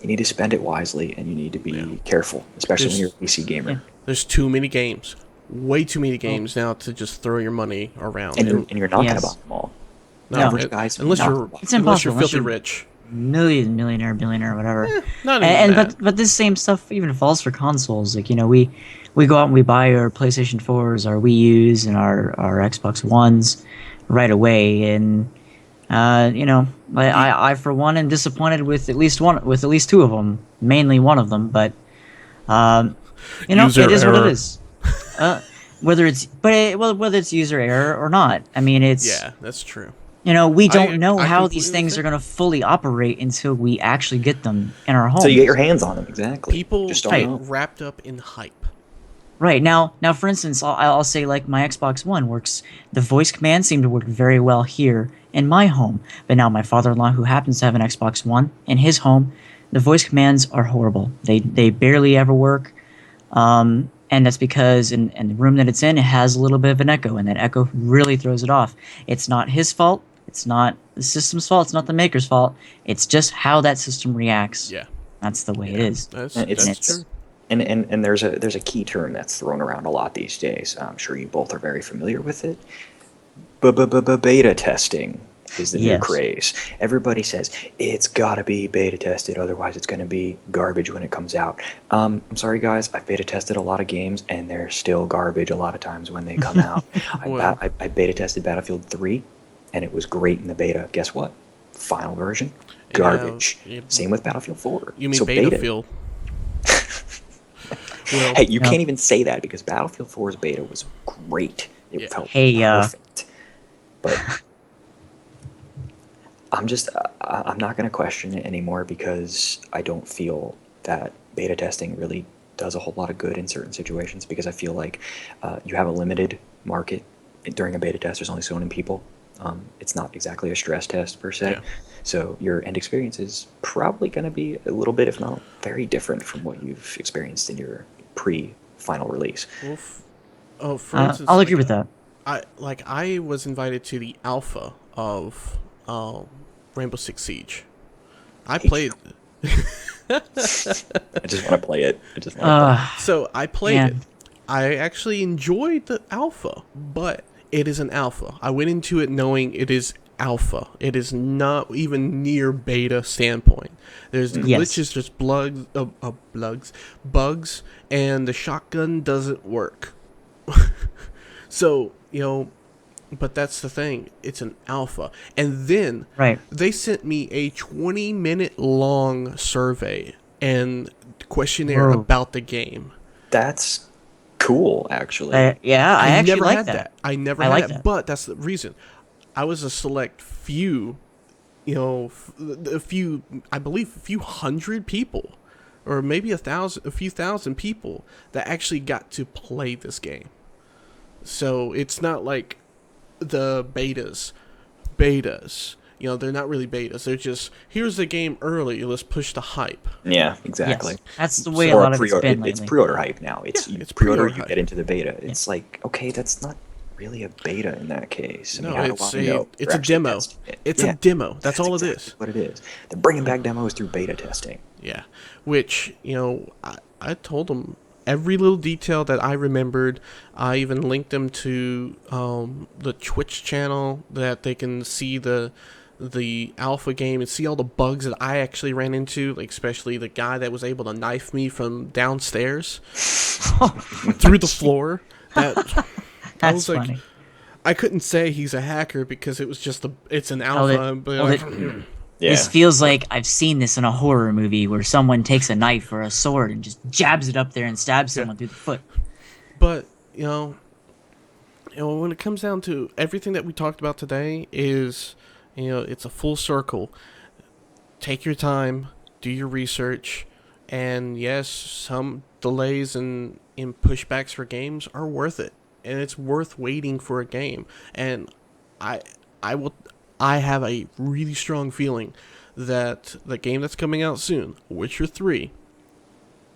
You need to spend it wisely, and you need to be careful, especially when you're a PC gamer. There's too many games. Way too many games now to just throw your money around. And you're not going to buy them all. Average guys, unless you're filthy rich. Millionaire, billionaire, whatever. Not even that. But this same stuff even falls for consoles. Like, we go out and we buy our PlayStation 4s, our Wii U's, and our Xbox Ones right away. And I for one am disappointed with at least two of them, mainly one of them. But User it is error. what it is. Whether it's user error or not. I mean, that's true. We don't know how these completely things are going to fully operate until we actually get them in our homes. So you get your hands on them, exactly. People just get don't know. wrapped up in hype. Right, now, for instance, I'll say, like, my Xbox One works. The voice commands seem to work very well here in my home. But now my father-in-law, who happens to have an Xbox One in his home, the voice commands are horrible. They barely ever work. And that's because in the room that it's in, it has a little bit of an echo, and that echo really throws it off. It's not his fault. It's not the system's fault. It's not the maker's fault. It's just how that system reacts. Yeah. That's the way it is. That's true. And there's a key term that's thrown around a lot these days. I'm sure you both are very familiar with it. Beta testing is the new craze. Everybody says it's got to be beta tested, otherwise it's going to be garbage when it comes out. I'm sorry, guys. I've beta tested a lot of games, and they're still garbage a lot of times when they come out. I beta tested Battlefield 3, and it was great in the beta. Guess what? Final version, garbage. Same with Battlefield 4. You mean Betafield? Well, hey, you can't even say that, because Battlefield 4's beta was great. It felt perfect. But I'm not going to question it anymore, because I don't feel that beta testing really does a whole lot of good in certain situations, because I feel like you have a limited market during a beta test. There's only so many people. It's not exactly a stress test per se. So your end experience is probably going to be a little bit, if not very different from what you've experienced in your pre-final release. Well, for instance, I'll agree with that. I was invited to the alpha of Rainbow Six Siege. I played. I just want to play it. So I played it. I actually enjoyed the alpha, but it is an alpha. I went into it knowing it is alpha. It is not even near beta standpoint. There's glitches, there's bugs, and the shotgun doesn't work. So, but that's the thing. It's an alpha. And then they sent me a 20-minute long survey, and questionnaire Whoa. about the game. That's cool, actually. Yeah, I actually never like had that. I never I had like that, that. but that's the reason. I was a select few, I believe a few hundred people, or maybe a few thousand people that actually got to play this game. So it's not like the betas. They're not really betas. They're just, here's the game early, let's push the hype. Yeah, exactly. Yes, that's the way a Or lot of it's pre-order- been it's lately. pre-order hype now. It's Yeah, you it's pre-order, pre-order you hype. get into the beta. It's like, okay, that's not really a beta in that case. I No, mean, how do it's I know it's they're a actually demo. testing it? It's Yeah, a demo. That's all it exactly is. what it is. They're bringing back demos through beta testing. Yeah, which, I told them every little detail that I remembered. I even linked them to the Twitch channel that they can see the alpha game and see all the bugs that I actually ran into, like especially the guy that was able to knife me from downstairs through the floor. I That's was like, funny. I couldn't say he's a hacker because it was just it's an Hold alpha. it. But Hold like, it. Yeah. This feels like I've seen this in a horror movie where someone takes a knife or a sword and just jabs it up there and stabs someone through the foot. But when it comes down to everything that we talked about today, is it's a full circle. Take your time, do your research, and yes, some delays and in pushbacks for games are worth it, and it's worth waiting for a game. And I have a really strong feeling that the game that's coming out soon, Witcher 3,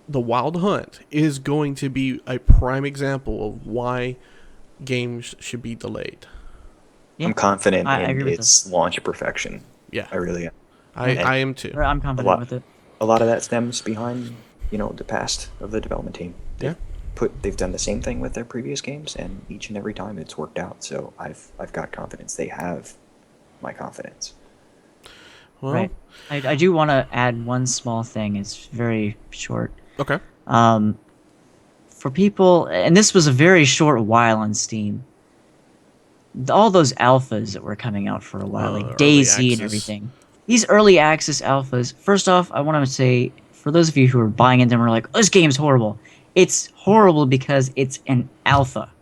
The Wild Hunt, is going to be a prime example of why games should be delayed. Yeah, I'm confident I in agree with its launch of perfection. Yeah, I really am. I am too. I'm A confident lot, with it. a lot of that stems behind, the past of the development team. Yeah. They've done the same thing with their previous games, and each and every time it's worked out. So I've got confidence. They have my confidence. Well, Right. I do want to add one small thing. It's very short. okay. For people, and this was a very short while on Steam, all those alphas that were coming out for a while, Early like Daisy and access. everything. These early access alphas, first off, I want to say, for those of you who are buying into them and are like, oh, this game's horrible. It's horrible because it's an alpha.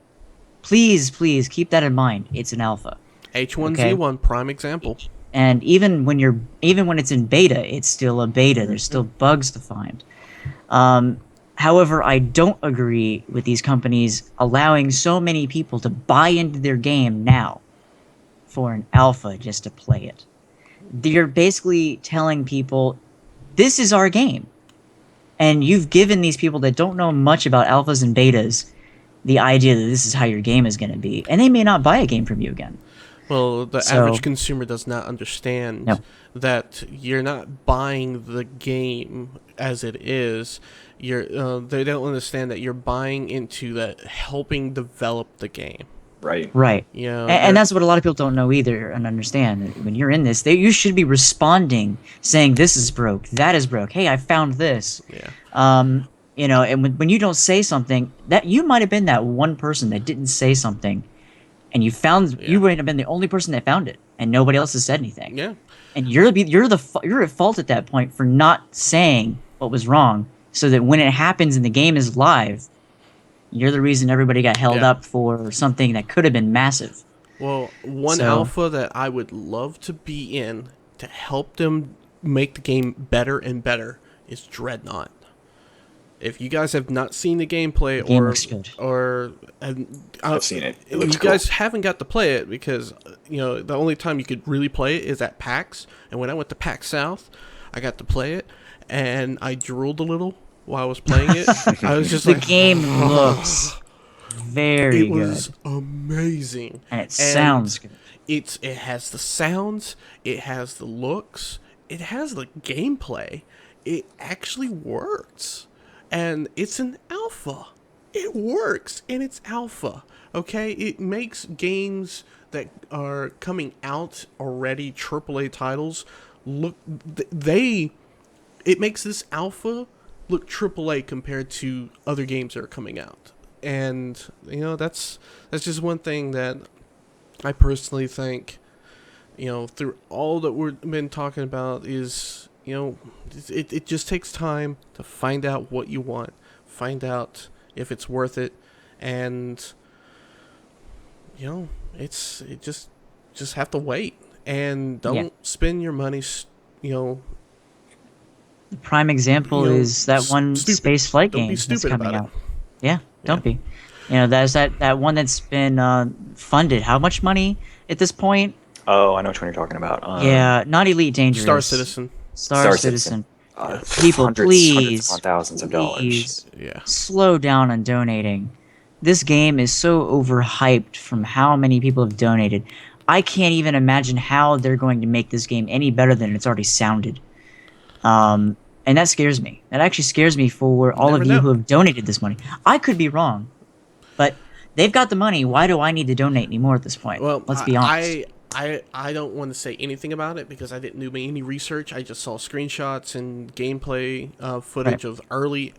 Please keep that in mind. It's an alpha. H1Z1, prime example. And even when it's in beta, it's still a beta. There's still bugs to find. However, I don't agree with these companies allowing so many people to buy into their game now for an alpha just to play it. They're basically telling people, this is our game. And you've given these people that don't know much about alphas and betas the idea that this is how your game is going to be. And they may not buy a game from you again. Well, the average consumer does not understand that you're not buying the game as it is. They don't understand that you're buying into that, helping develop the game. Right. And that's what a lot of people don't know either and understand. When you're in this, you should be responding, saying this is broke, that is broke. Hey, I found this. Yeah. And when you don't say something, that you might have been that one person that didn't say something, and you might have been the only person that found it, and nobody else has said anything. Yeah. And you're at fault at that point for not saying what was wrong, so that when it happens and the game is live, you're the reason everybody got held up for something that could have been massive. Well, one alpha that I would love to be in to help them make the game better and better is Dreadnought. If you guys have not seen the gameplay, The game looks good. I've seen it. It looks you guys haven't got to play it because the only time you could really play it is at PAX. And when I went to PAX South, I got to play it, and I drooled a little while I was playing it. I was just The like, game looks very it was good, amazing, and it sounds good. It has the sounds, it has the looks, it has the gameplay. It actually works. And it's an alpha. It works, and it's alpha. Okay? It makes games that are coming out already, AAA titles, it makes this alpha look AAA compared to other games that are coming out. And, that's just one thing that I personally think, through all that we've been talking about is it just takes time to find out what you want, find out if it's worth it, and it just have to wait and don't spend your money. The prime example is that one space flight game that's coming out. Yeah, don't be. There's that one that's been funded. How much money at this point? Oh, I know which one you're talking about. Not Elite Dangerous. Star Citizen. Star Citizen. People, please, hundreds, thousands of dollars. Slow down on donating. This game is so overhyped from how many people have donated. I can't even imagine how they're going to make this game any better than it's already sounded. And that scares me. That actually scares me for all of you who have donated this money. I could be wrong, but they've got the money. Why do I need to donate any more at this point? Well, let's be honest. I don't want to say anything about it because I didn't do any research. I just saw screenshots and gameplay footage of early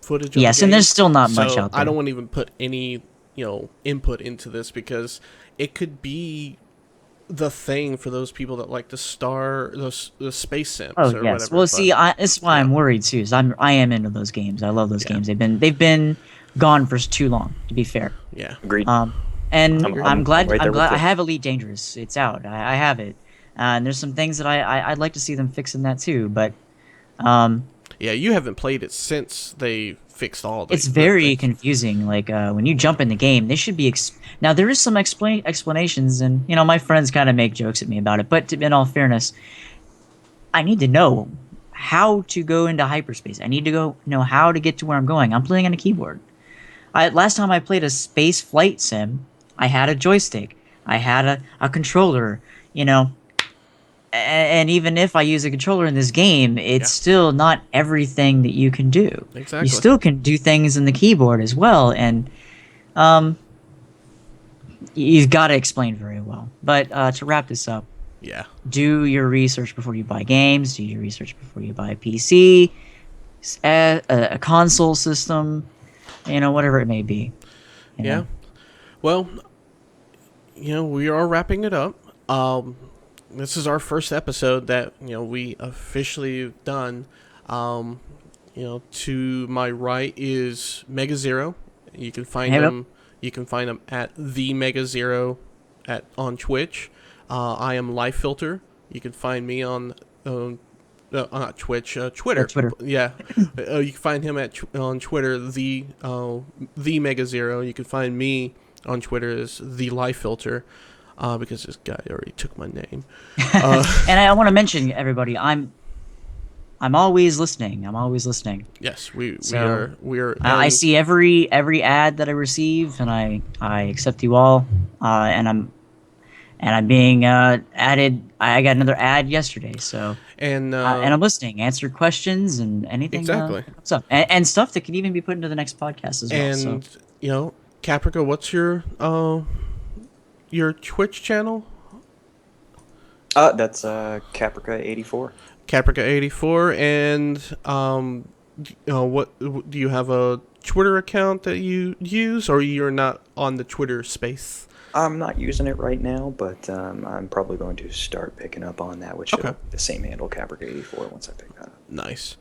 footage. Yes, and there's still not much out there. I don't want to even put any input into this because it could be the thing for those people that like the space sims. Oh or yes. whatever. Well, see, that's why I'm worried too. Is I am into those games. I love those games. They've been gone for too long. To be fair. Yeah. Agreed. And I'm glad right I have Elite Dangerous. It's out. I have it. And there's some things that I'd like to see them fix in that too. But you haven't played it since they fixed all the. It's very confusing. Like when you jump in the game, they should be. Now there is some explanations, and my friends kind of make jokes at me about it. But in all fairness, I need to know how to go into hyperspace. I need to know how to get to where I'm going. I'm playing on a keyboard. Last time I played a space flight sim, I had a joystick. I had a controller, and even if I use a controller in this game, it's still not everything that you can do. Exactly. You still can do things in the keyboard as well, and you've got to explain very well. But to wrap this up, do your research before you buy games. Do your research before you buy a PC, a console system, whatever it may be. Yeah. Well, we are wrapping it up. This is our first episode that we officially done. To my right is MegaZero. You can find him. You can find him at the MegaZero on Twitch. I am LifeFilter. You can find me on not Twitch, Twitter. Twitter. Yeah, you can find him on Twitter, the MegaZero. You can find me on Twitter as the LifeFilter, because this guy already took my name. And I want to mention, everybody, I'm always listening. Yes, we So, are. I see every ad that I receive, and I accept you all. And I'm being added. I got another ad yesterday, so and I'm listening, answer questions and anything. Exactly. And stuff that can even be put into the next podcast as well. And Caprica, what's your Twitch channel? That's Caprica84. Caprica84, and what do you have a Twitter account that you use, or you're not on the Twitter space? I'm not using it right now, but I'm probably going to start picking up on that, which the same handle, Caprica84, once I pick that up. Nice.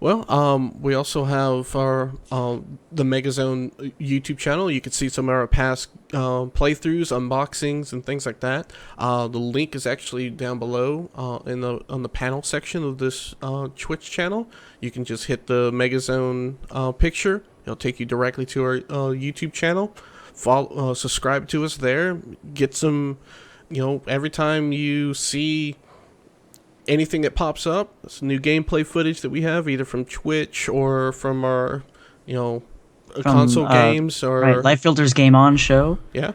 Well, we also have our the MegaZone YouTube channel. You can see some of our past playthroughs, unboxings, and things like that. The link is actually down below on the panel section of this Twitch channel. You can just hit the MegaZone picture. It'll take you directly to our YouTube channel. Subscribe to us there. Get some, every time you see anything that pops up, it's new gameplay footage that we have, either from Twitch or from our, console games or LifeFilter's Game On show. Yeah.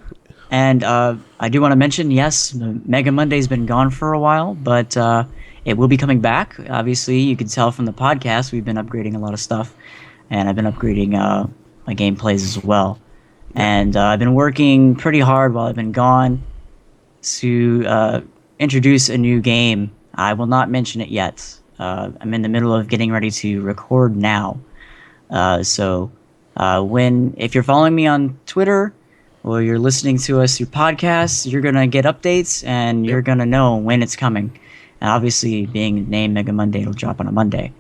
And I do want to mention, yes, Mega Monday's been gone for a while, but it will be coming back. Obviously, you can tell from the podcast we've been upgrading a lot of stuff, and I've been upgrading my gameplays as well. And I've been working pretty hard while I've been gone to introduce a new game. I will not mention it yet. I'm in the middle of getting ready to record now. So if you're following me on Twitter or you're listening to us through podcasts, you're going to get updates and you're going to know when it's coming. And obviously, being named Mega Monday, it'll drop on a Monday.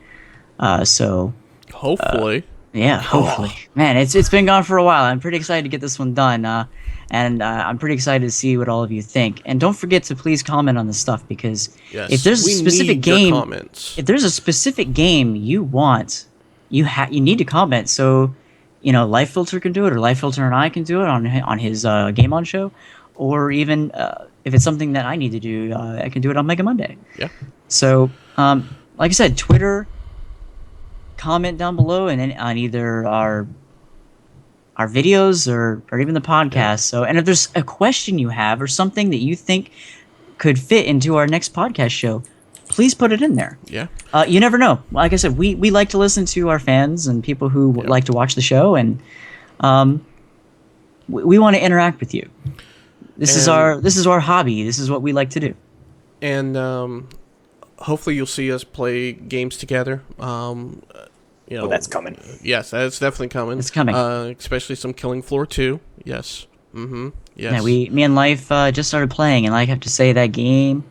So Hopefully. yeah, hopefully. Man, it's been gone for a while. I'm pretty excited to get this one done. And I'm pretty excited to see what all of you think. And don't forget to please comment on this stuff, because Yes. if there's a We specific need your game, comments. if there's a specific game you want, you need to comment. So, Life Filter can do it, or Life Filter and I can do it on his Game On show, or even if it's something that I need to do, I can do it on Mega Monday. Yeah. So, like I said, Twitter, comment down below, and on either our videos or even the podcast. Yeah. So, and if there's a question you have or something that you think could fit into our next podcast show, please put it in there. Yeah. You never know. Like I said, we like to listen to our fans and people who like to watch the show, and we want to interact with you. This is our hobby. This is what we like to do. And hopefully you'll see us play games together. That's coming. Yes, that's definitely coming. It's coming. Especially some Killing Floor 2. Yes. Mm-hmm. Yes. Yeah, me and Life just started playing, and I have to say that game,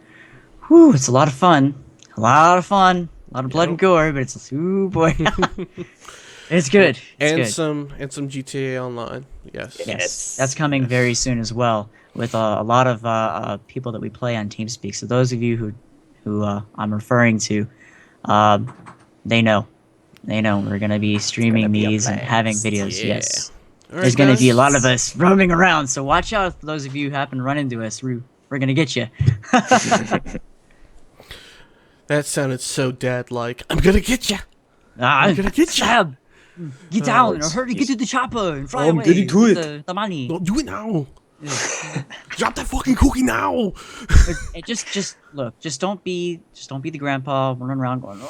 whew, it's a lot of fun. A lot of blood and gore, but it's, ooh boy. It's good. It's and good. some GTA Online. Yes. Yes, that's coming very soon as well, with a lot of people that we play on TeamSpeak. So those of you who I'm referring to, they know we're gonna be streaming these and having videos. Yeah. Yes, All there's right, gonna guys. be a lot of us roaming around. So watch out for those of you who happen to run into us. We're gonna get you. That sounded so dad-like. I'm gonna get you. I'm gonna get you. Stab. Get down, or it's- hurry, get to the chopper and fly I'm away. getting to with it. The money. Don't do it now. Drop that fucking cookie now. And just look. Just don't be the grandpa running around going,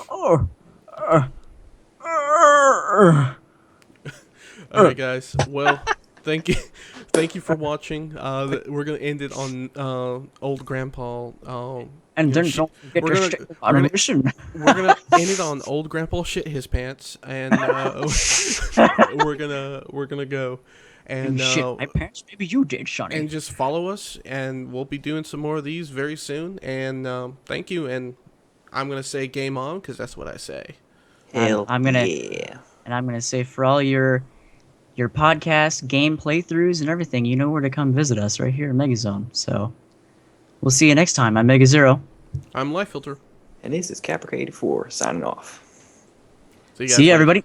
All right, guys. Well, thank you for watching. We're gonna end it on old grandpa. and then shit. don't forget We're to gonna- stick we're on a gonna- mission. We're gonna end it on old grandpa shit his pants, and we're gonna go and Shit, my parents, maybe you did, Sonny. and just follow us, and we'll be doing some more of these very soon. And thank you, and I'm gonna say game on, because that's what I say. Hell I'm gonna- yeah. And I'm gonna say, for all your podcast game playthroughs and everything, you know where to come visit us right here in MegaZone. So we'll see you next time. I'm MegaZero. I'm Life Filter. And this is Caprica84 signing off. See you guys See you, later. everybody.